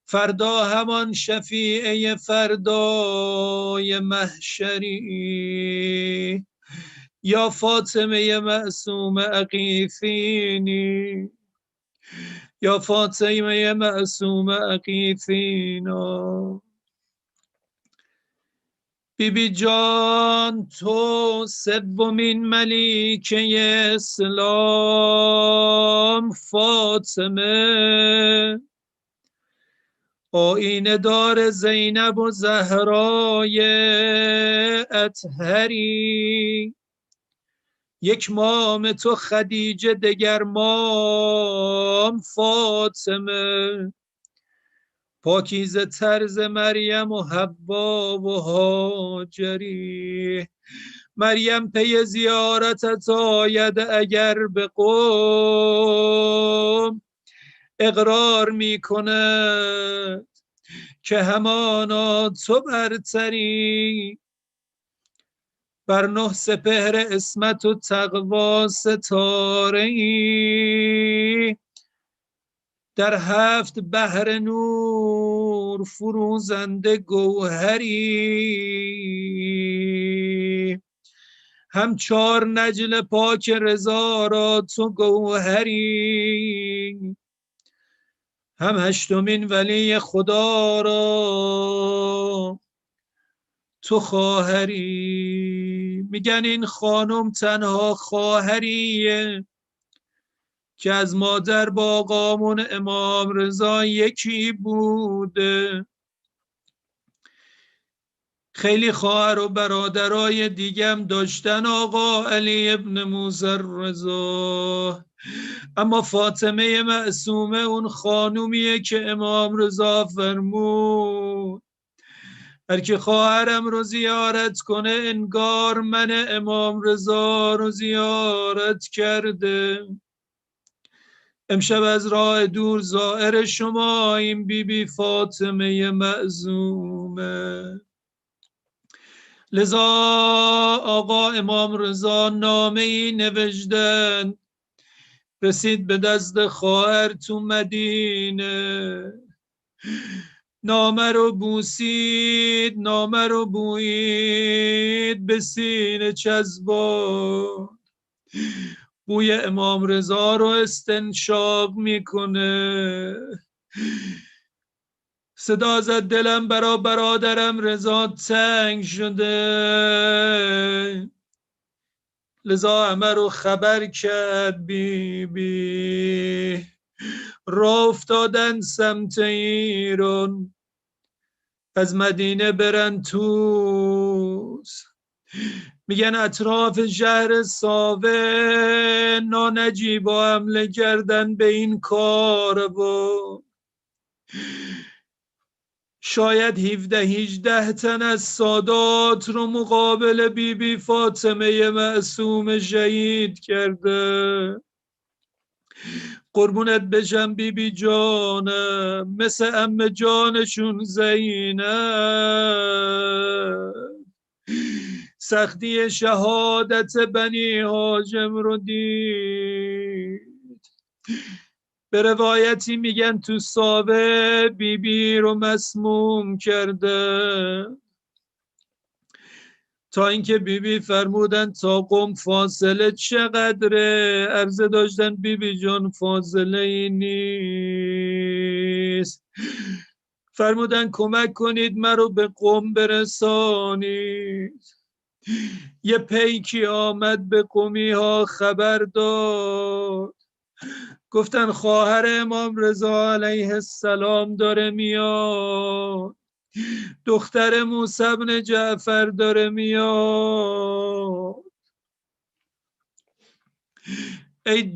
فردا همان شفیعه فردای محشری. یا فاطمه معصومه اغیثینی، یا فاطمه معصومه اغیثینا. بیبی جان، تو سومین ملیکه اسلام فاطمه، آینه دار زینب و زهرای اطهری. یک مام تو خدیجه، دگر مام فاطمه، پاکیزه طرز مریم و حوا و هاجری. مریم پی زیارتت آید اگر به قوم، اقرار می کند که همانا تو برتری، بر 9 سپهر عصمت و تقوا ستاره‌ای، در 7 بحر نور فروزنده گوهری، هم 4 نجل پاک رضا را تو گوهری، هم 8مین ولی خدا را تو خواهری. میگن این خانم تنها خواهریه که از مادر با آقامون امام رضا یکی بوده. خیلی خواهر و برادرای دیگم داشتن آقا علی ابن موسی رضا، اما فاطمه معصومه اون خانومیه که امام رضا فرمود هر که خواهرم رو زیارت کنه انگار من امام رضا رو زیارت کرده. امشب از راه دور زائر شما این بی فاطمه معصومه. لذا آقا امام رضا نامه‌ای نوشتن، رسید به دست خواهر تو مدینه. نامه رو بوسید، نامه رو بویید، به سینه چسبان، بوی امام رضا رو استنشاق میکنه. صدا زد دلم برا برادرم رضا تنگ شده، لذا همه رو خبر کرد بی راه افتادن سمت ایران، از مدینه برن توس. میگن اطراف شهر ساوه نانجیبا حمله کردن به این کاروان. شاید 17-18 تن از سادات رو مقابل بی فاطمه معصومه شهید کرده. قربونت بشم بی جانم، مثل عمه جانشون زینب سختی شهادت بنی هاشم رو دید. به روایتی میگن تو ساوه بی رو مسموم کرده، تا اینکه بی فرمودن تا قم فاصله چقدره. عرضه داشتن بی جان فاصله ای نیست، فرمودن کمک کنید مرا به قم برسانید. یه پیکی آمد به قمی ها خبر داد، گفتن خواهر امام رضا علیه السلام داره میاد، دختر موسی بن جعفر داره میاد. ای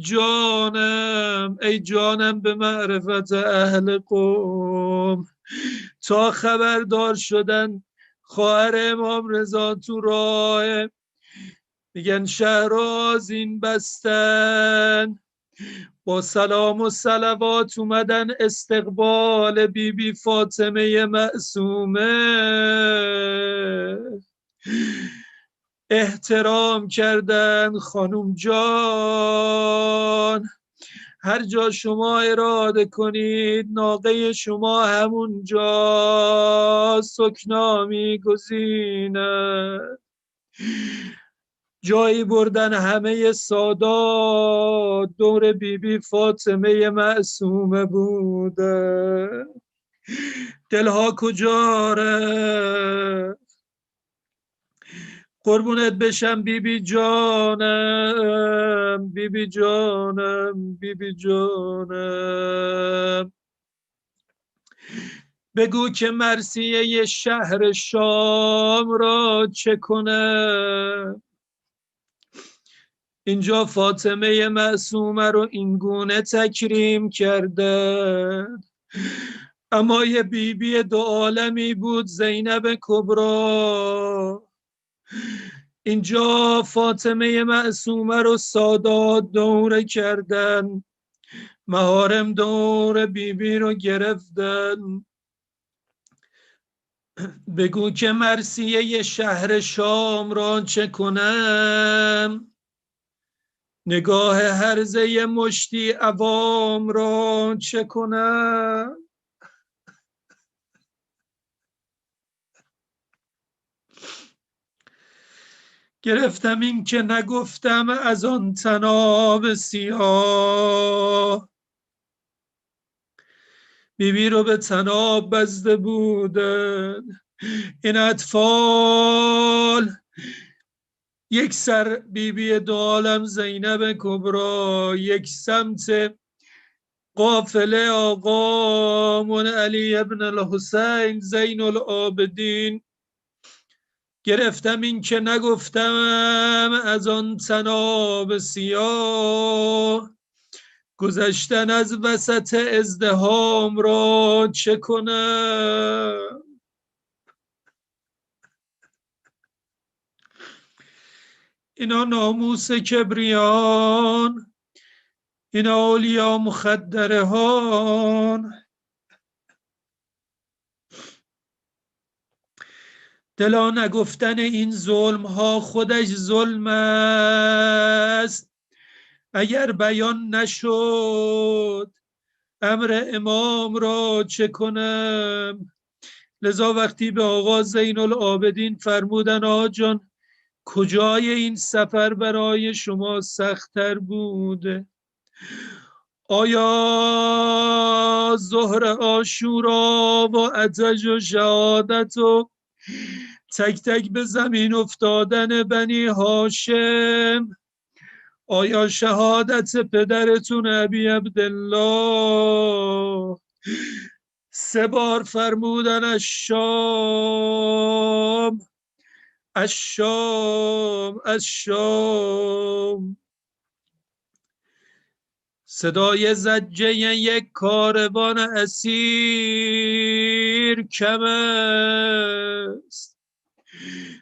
جانم به معرفت اهل قوم، تا خبردار شدن خواهر امام رضا تو راه. میگن شهر آذین بستن، با سلام و صلوات اومدن استقبال بی فاطمه معصومه. احترام کردن خانم جان، هر جا شما اراده کنید ناقه شما همون جا سکنا میگزینه. جایی بردن همه سادات دور بی فاطمه معصومه بوده. دلها کجا ره؟ قربونت بشم بی جانم، بی جانم. بگو که مرثیه شهر شام را چه کنه؟ اینجا فاطمه معصومه رو اینگونه تکریم کرده، اما یه بیبی دو عالمی بود زینب کبرا. اینجا فاطمه معصومه رو سادات دوره کردن، محارم دور بیبی رو گرفتن. بگو که مرثیه شهر شام را چه کنم، نگاه هرزه مشتی عوام را چه کنم. گرفتم این که نگفتم از آن طناب سیاه، بیبی رو به طناب بسته بودن این اطفال. یک سر بیبی دو عالم زینب کبرا، یک سمت قافله آقامون علی ابن الحسین زین العابدین. گرفتم این که نگفتم از آن طناب سیاه، گذشتن از وسط ازدحام را چه کنم. اینا ناموس کبریان، اینا اولیا مخدرهان. دلا نگفتن این ظلم ها خودش ظلم است، اگر بیان نشد امر امام را چه کنم. لذا وقتی به آقا زین العابدین فرمودن آقا جان کجای این سفر برای شما سخت‌تر بوده، آیا ظهر عاشورا و عتش و شهادت و تک تک به زمین افتادن بنی هاشم، آیا شهادت پدرتون ابی عبدالله 3 بار فرمودن الشام الشام الشام، صدای زجه یک کاروان اسیر کم است،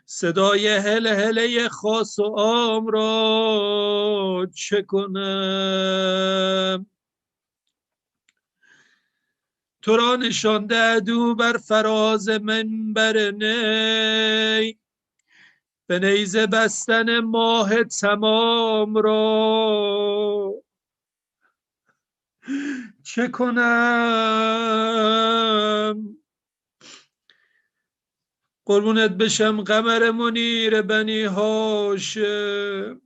صدای هل هله خاص و عام را چه کنم. تو را نشانده عدو بر فراز منبر نی، به نیزه بستن ماه تمام را چه کنم. قربونت بشم قمر منیر بنی هاشم،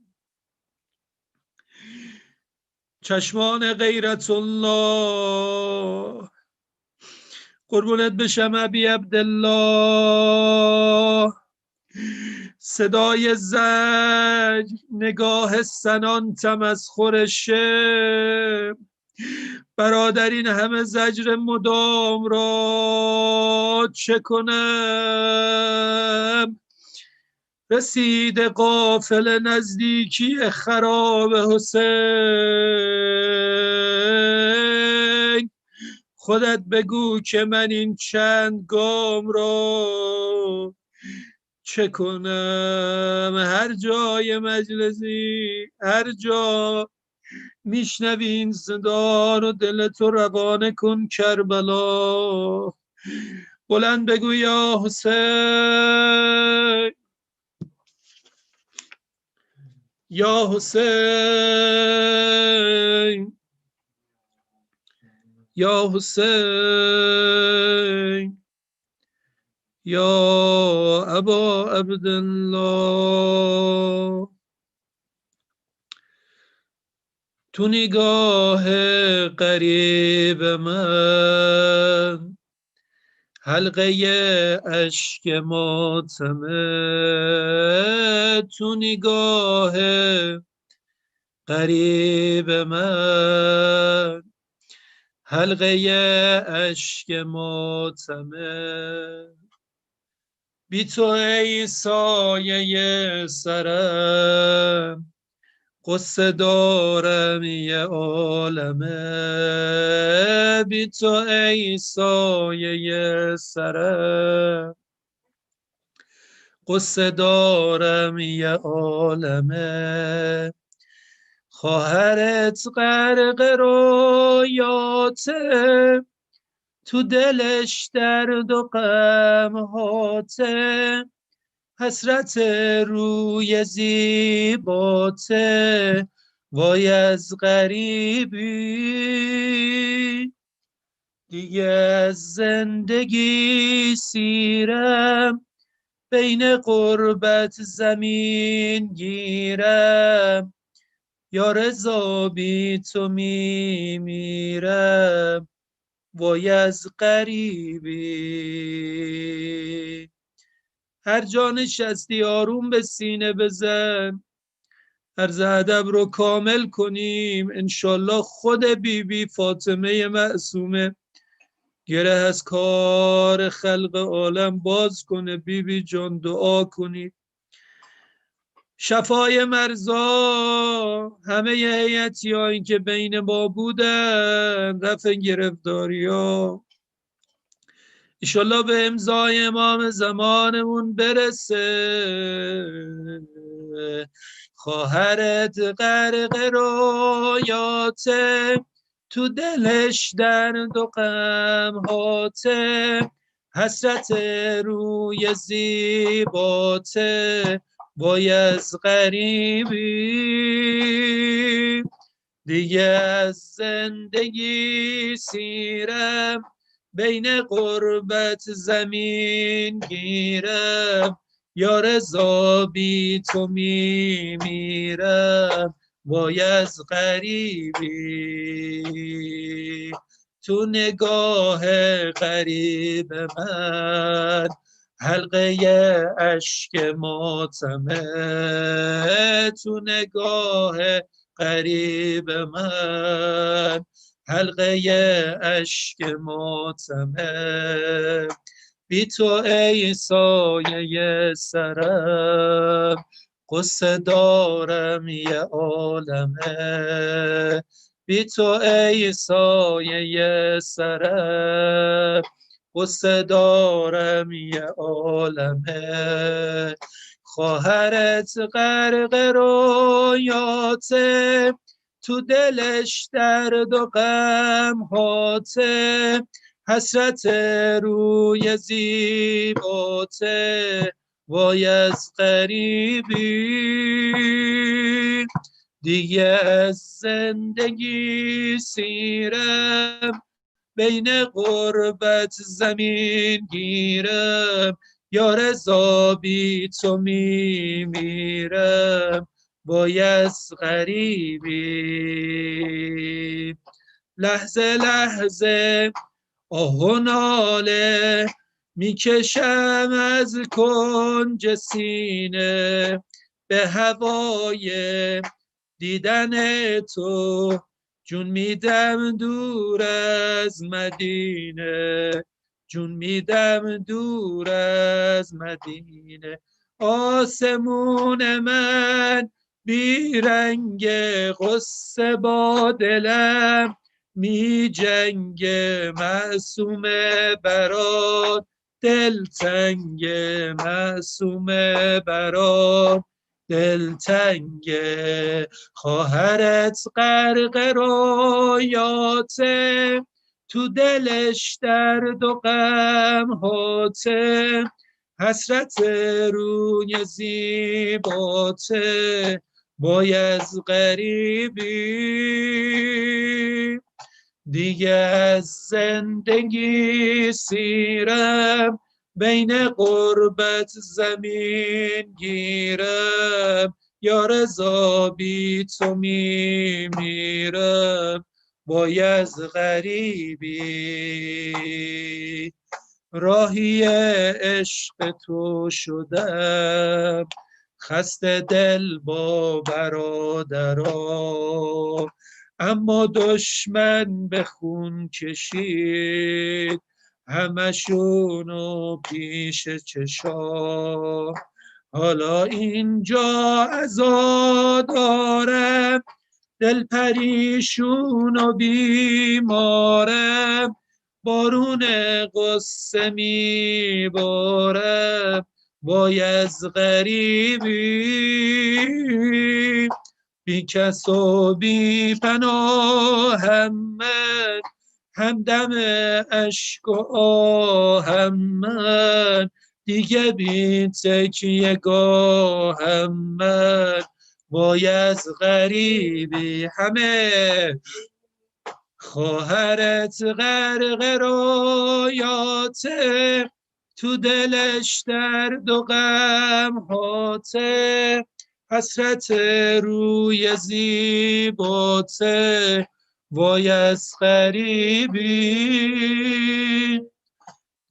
چشمان غیرت الله. قربونت بشم ابی عبدالله، صدای زج نگاه سنان تمسخر شم، برادر این همه زجر مدام را چه کنم. رسید قافله نزدیکی خراب حسین، خودت بگو که من این چند گام را چه کنم. هر جای مجلسی هر جا میشنوی این صدا رو دلتو روانه کن کربلا، بلند بگو یا حسین یا حسین یا حسین یا ابا عبدالله. تو نگاه قریب من حلقه اشک ماتمه، تو نگاه قریب من حلقه اشک ماتمه. بی تو ای سایه سرم قصه دارم یه عالمه، بی تو ای سایه سرم قصه دارم یه عالمه. خواهرت غرق رویاته تو دلش درد و غم‌هاته، حسرت روی زیباته، وای از غریبی. دیگه از زندگی سیرم، بین غربت زمین گیرم، یا رضا بی تو میمیرم، وای از غریبی. هر جا نشستی آروم به سینه بزن، عرض ادب رو کامل کنیم. انشالله خود بی فاطمه معصومه گره از کار خلق عالم باز کنه. بی جان دعا کنید. شفای مرزا، همه هیاتی ها این که بین ما بودن، رفع گرفتاری ها ایشالله به امضای امام زمانمون برسه. خواهرت غرق رویاته، تو دلش درد و غم‌هاته، حسرت روی زیباته، وای از غریبی. دیگه از زندگی سیرم، بین غربت زمین گیرم، یا رضا بی تو میمیرم، وای از غریبی. تو نگاه غریب من، حلقه اشک ماتمه، تو نگاه غریب من، حلقه اشک ماتمه. بی تو ای سایه سرم، قصه دارم یه عالمه. بی تو ای سایه سرم، قصه دارم یه عالمه. خواهرت غرق رویاته، تو دلش درد و غم‌هاته، حسرت روی زیباته، وای از غریبی. دیگه از زندگی سیرم، بین غربت زمین گیرم، یا رضا بی تو میمیرم، وای از غریبی. لحظه لحظه آه و ناله میکشم از کنج سینه، به هوای دیدن تو جون میدم دور از مدینه، جون میدم دور از مدینه. آسمون من بیرنگ غصه با دلم می جنگ، معصومه برات دلتنگ، معصومه برات دلتنگ. خواهرت غرق رویاته، تو دلش درد و غم‌هاته، حسرت روی زیباته، وای از غریبی. دیگه از زندگی سیرم، بین غربت زمین گیرم، یا رضا بی تو میمیرم، وای از غریبی. راهی عشق تو شدم، خسته دل با برادرا، اما دشمن به خون کشید همشونو پیش چشام. حالا اینجا عزا دارم، دل پریشون و بیمارم، بارون قصه میبارم، وای از غریبی. بی کس و بی پناهم من، همدم اشک و آهم من، دیگه بی تکیه گاهم من، وای از غریبی همه خواهرت غرق رویاته، تو دلش درد و غم هاته، حسرت روی زیباته، وای از غریبی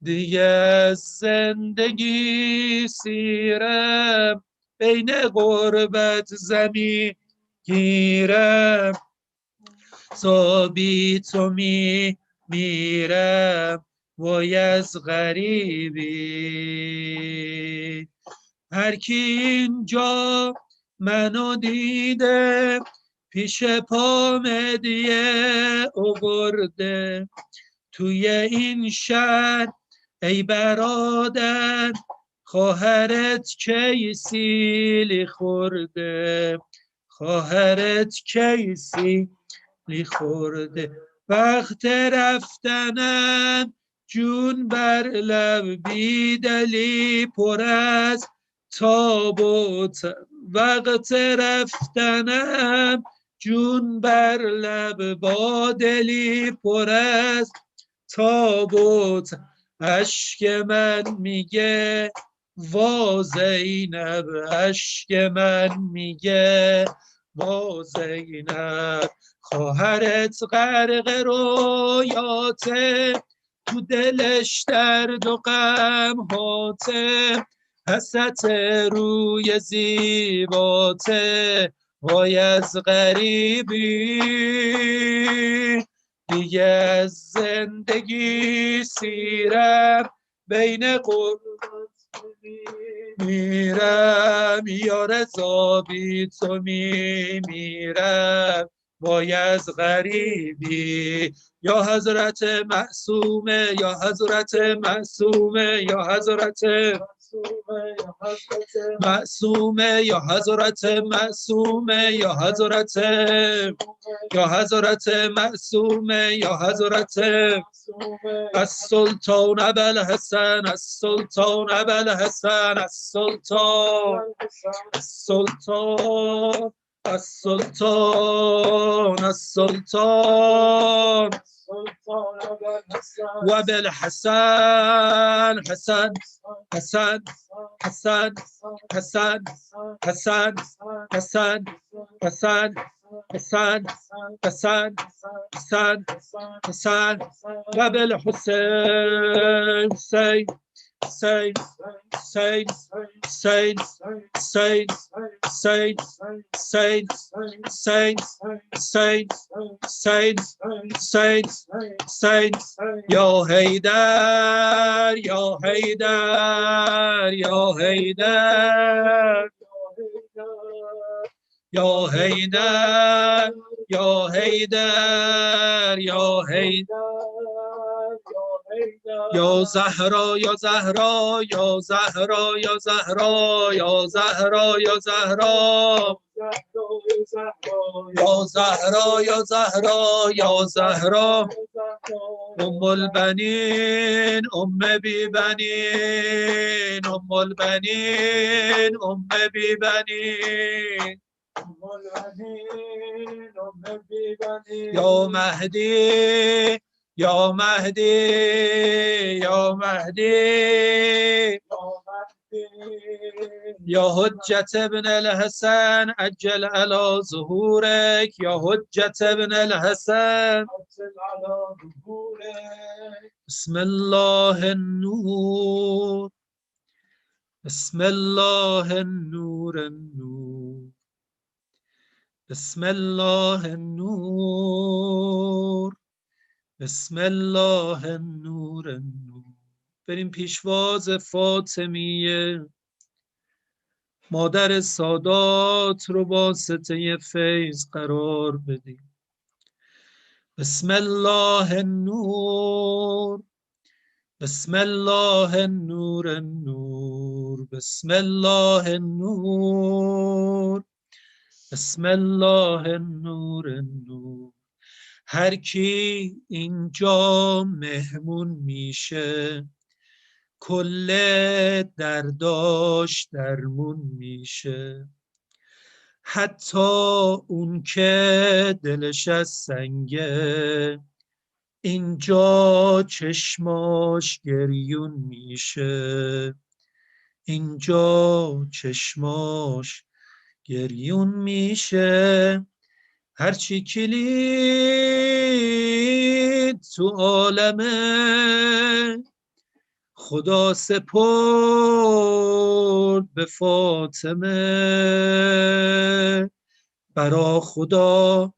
دیگه از زندگی سیرم، بین غربت زمین گیرم، سابی تو میرم، وای از غریبی. هر کی اینجا منو دیده، پیش پا مدیه آورده، توی این شهر ای برادر، خواهرت کی سیلی خورده، خواهرت کی سیلی خورده، وقت رفتنم جون بر لب بیدلی پر از تابوت، وقت رفتنم جون بر لب با دلی پر از تابوت، اشک من میگه وا زینب، اشک من میگه وا زینب، خواهرت غرق رویاته، تو دلش درد و غم هاته، حسرت روی زیباته، وای از غریبی دیگه از زندگی سیرم، بین غربت میرم، یا رضا بی تو میرم، وای از غریبی. یا حضرت معصومه، یا حضرت معصومه، یا حضرت معصومه، یا حضرت معصومه، یا حضرت، یا حضرت معصومه، یا حضرت السلطان ابوالحسن، السلطان ابوالحسن، السلطان، السلطان، السلطان، السلطان و بالحسن، حسن حسن حسن حسن حسن حسن حسن حسن حسن حسن حسن و بالحسین، حسین حسین حسین حسین حسین حسین حسین حسین حسین حسین حسین حسین، یا حیدر، یا حیدر، یا حیدر، یا حیدر، یا حیدر، یا حیدر، یا زهرا، یا زهرا، یا زهرا، یا زهرا، یا زهرا، یا زهرا، یا زهرا، یا زهرا، یا زهرا، ام البنین، ام بی بنین، ام البنین، ام بی بنین، یا مهدی، یا مهدی، یا مهدی، یا حجت ابن الحسن عجل على ظهورك، یا حجت ابن الحسن، بسم الله النور، بسم الله النور، النور، بسم الله النور، بسم الله النور، النور. بریم پیشواز فاطمیه مادر سادات رو واسطه فیض قرار بدیم. بسم الله النور، بسم الله النور، النور، بسم الله النور، بسم الله النور، النور. هر کی اینجا مهمون میشه کل درداش درمون میشه. حتی اون که دلش از سنگه اینجا چشماش گریون میشه. اینجا چشماش گریون میشه. هرچی کلید تو عالمه خدا سپرد به فاطمه. برا خدا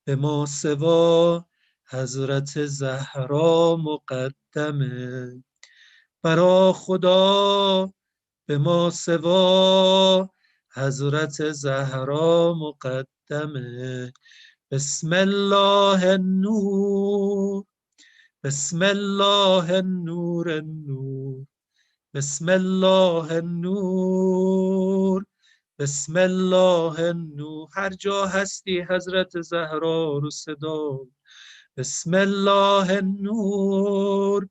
به ما سوا حضرت زهرا مقدمه. برا خدا به ما سوا حضرت زهرا مقدمه. بسم الله النور، بسم الله النور النور، بسم الله النور، بسم الله النور. هر جا هستی حضرت زهرا رو صدا. بسم الله النور،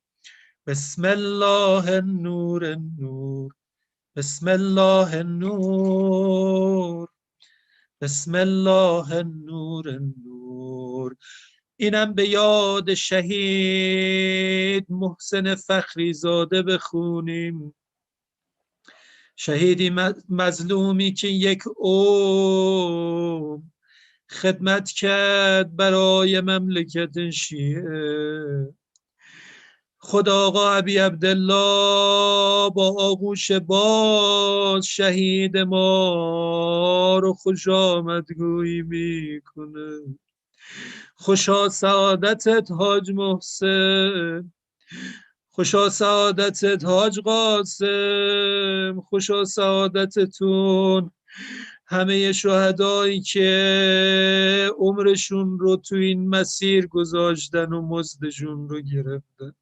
بسم الله النور النور، بسم الله النور، بسم الله النور النور. اینم به یاد شهید محسن فخری زاده بخونیم. شهیدی مظلومی که یک عمر خدمت کرد برای مملکت شیعه. خدا آقا ابی عبدالله با آغوش باز شهید ما رو خوش آمدگویی میکنه. خوشا سعادتت حاج محسن، خوشا سعادتت حاج قاسم، خوشا سعادتتون همه شهدایی که عمرشون رو تو این مسیر گذاشتن و مزدشون رو گرفتن.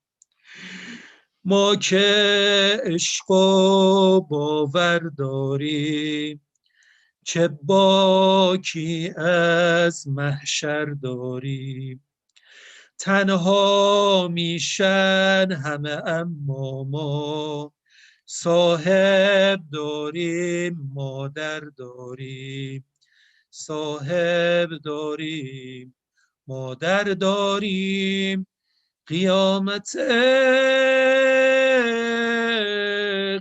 ما که عشق و باور داریم چه باکی از محشر داریم. تنها میشن همه اما ما صاحب داریم، مادر داریم، صاحب داریم، مادر داریم. قیامت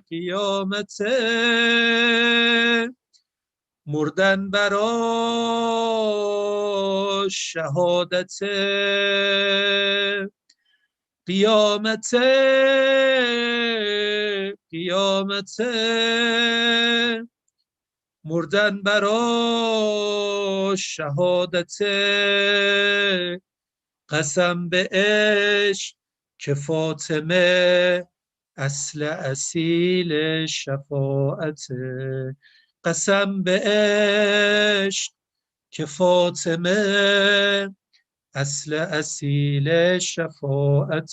قیامت مردن برا شهادت. قیامت قیامت مردن برا شهادت. قسم به عشق که فاطمه اصل اصیل شفاعت. قسم به عشق که فاطمه اصل اصیل شفاعت.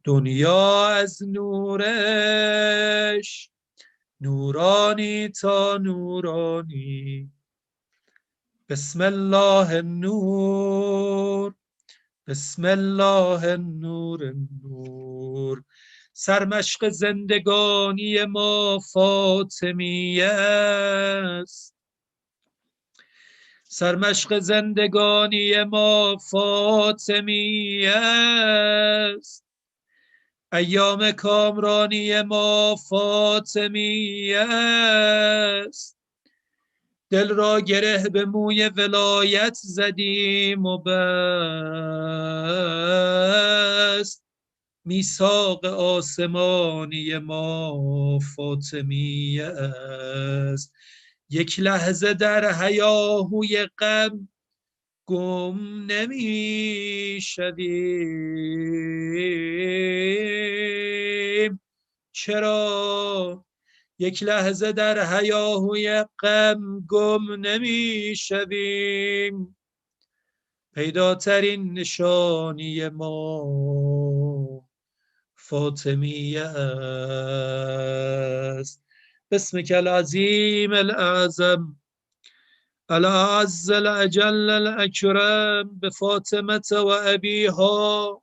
دنیا از نورش نورانی تا نورانی. بسم الله النور، بسم الله النور النور. سرمشق زندگانی ما فاطمیه است. سرمشق زندگانی ما فاطمیه است. ایام کامرانی ما فاطمیه است. دل را گره به موی ولایت زدیم و بست. میثاق آسمانی ما فاطمیه است. یک لحظه در هیاهوی غم گم نمی شویم. چرا یک لحظه در هیاهوی غم گم نمی شویم؟ پیداترین نشانی ما فاطمیه است. بسمک العظیم الاعظم الأعز الأجل الأكرم بفاطمة وأبيها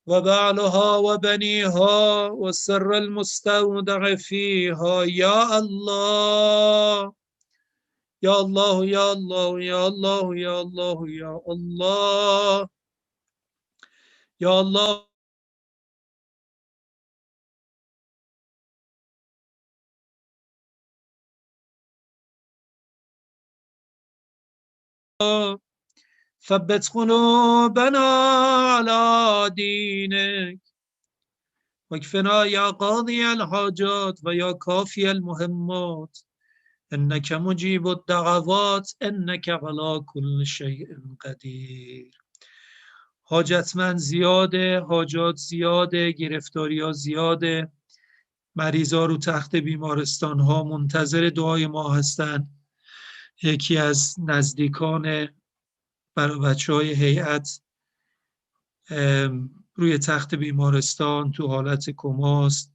وبعلها وبنيها والسر المستودع فيها. يا الله يا الله يا الله يا الله يا الله يا الله يا الله ثبت قلوبنا على دينك واكفنا يا قاضي الحاجات ويا كافي المهمات إنك مجيب الدعوات إنك على كل شيء قدیر. حاجتمند زیاده، حاجات زیاده، گرفتاری ها زیاده، مریضا رو تخت بیمارستان ها منتظر دعای ما هستن. یکی از نزدیکان برای بچه های هیات روی تخت بیمارستان تو حالت کماست.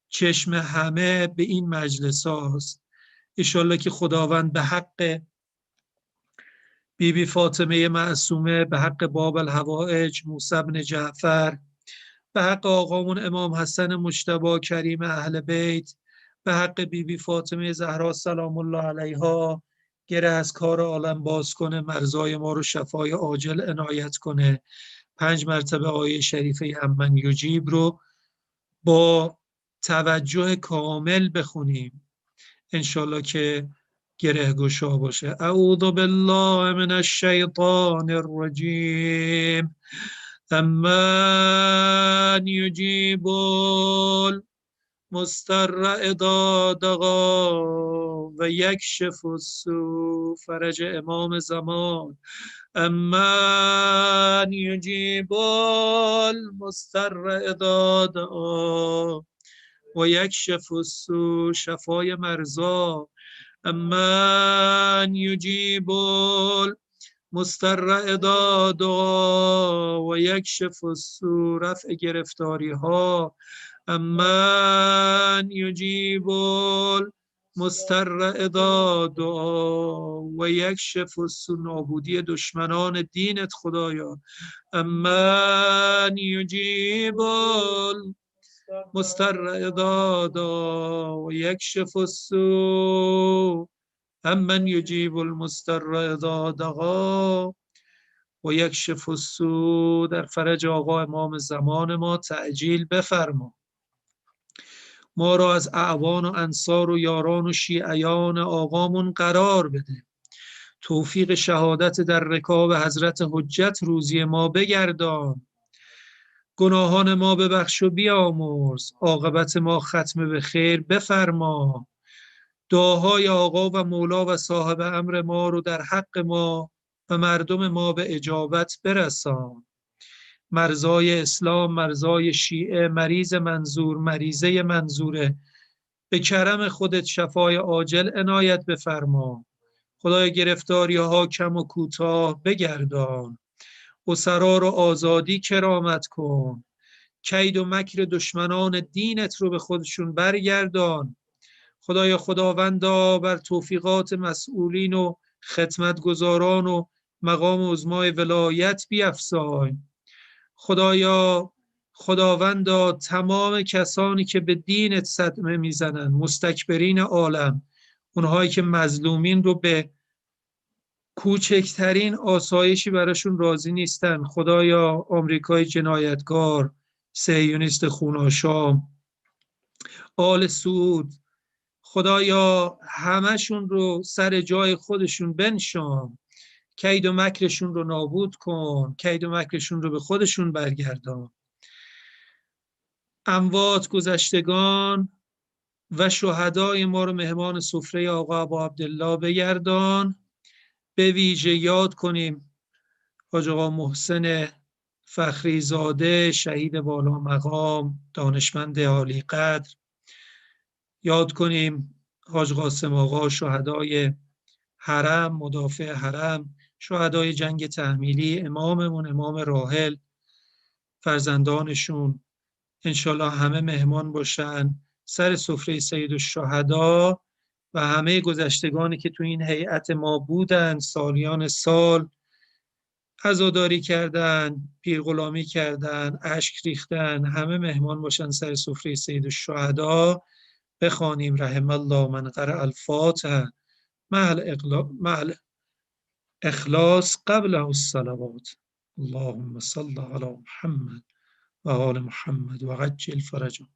چشم همه به این مجلس هاست. انشالله که خداوند به حق بیبی فاطمه معصومه، به حق باب الحوائج موسی بن جعفر، به حق آقامون امام حسن مجتبی کریم اهل بیت، به حق بیبی فاطمه زهرا سلام الله علیها گره از کار عالم باز کنه، مرزای ما رو شفای عاجل عنایت کنه. 5 مرتبه آیه شریفه امن یجیب رو با توجه کامل بخونیم انشالله که گره گشا باشه. اعوذ بالله من الشیطان الرجیم. امن یجیب المضطر اذا دعا و یکشف السوء. فرج امام زمان. امن یجیب المضطر اذا دعا و یکشف السوء. شفای مرزا. امن یجیب المضطر اذا دعا و یکشف السوء. رفع گرفتاری ها. امن یجیب المضطر اذا دعا و یکشف السوء. نابودی دشمنان دینت خدایا. امن یجیب المضطر اذا دعا و یکشف السوء. امن یجیب المضطر اذا دعا و یکشف السوء. در فرج آقا امام زمان ما تعجیل بفرما. ما را از اعوان و انصار و یاران و شیعیان آقامون قرار بده. توفیق شهادت در رکاب حضرت حجت روزی ما بگردان. گناهان ما ببخش و بیامرز. عاقبت ما ختم به خیر بفرما. دعاهای آقا و مولا و صاحب امر ما رو در حق ما و مردم ما به اجابت برسان. مرزای اسلام، مرزای شیعه، مریض منظور، مریضه منظوره، به کرم خودت شفای عاجل عنایت بفرما. خدای گرفتاری ها کم و کوتاه بگردان. اسرا و آزادی کرامت کن. کید و مکر دشمنان دینت رو به خودشون برگردان. خدایا خداوندا بر توفیقات مسئولین و خدمتگزاران و مقام عظمای ولایت بیفزای. خدایا خداوندا تمام کسانی که به دینت صدمه میزنن، مستکبرین عالم، اونهایی که مظلومین رو به کوچکترین آسایشی براشون راضی نیستن، خدایا آمریکای جنایتکار، صهیونیست خوناشام، آل سعود، خدایا همشون رو سر جای خودشون بنشان. کید و مکرشون رو نابود کن. کید و مکرشون رو به خودشون برگردان. اموات، گذشتگان و شهدای ما رو مهمان سفره آقا ابا عبدالله بگردان. به ویژه یاد کنیم حاج آقا محسن فخری زاده، شهید والا مقام، دانشمند عالی قدر. یاد کنیم حاج قاسم آقا، شهدای حرم، مدافع حرم، شهدای جنگ تحمیلی، اماممون امام راحل، فرزندانشون انشالله همه مهمان باشن. سر سفره سید الشهدا و همه گذشتگانی که تو این هیئت ما بودن، سالیان سال عزاداری کردن، پیرغلامی کردن، اشک ریختن، همه مهمان باشن سر سفره سید الشهدا. بخوانیم رحم الله من قرأ الفاتحه مع الاخلاص قبله الصلوات. اللهم صل على محمد و آل محمد و عجل فرجهم.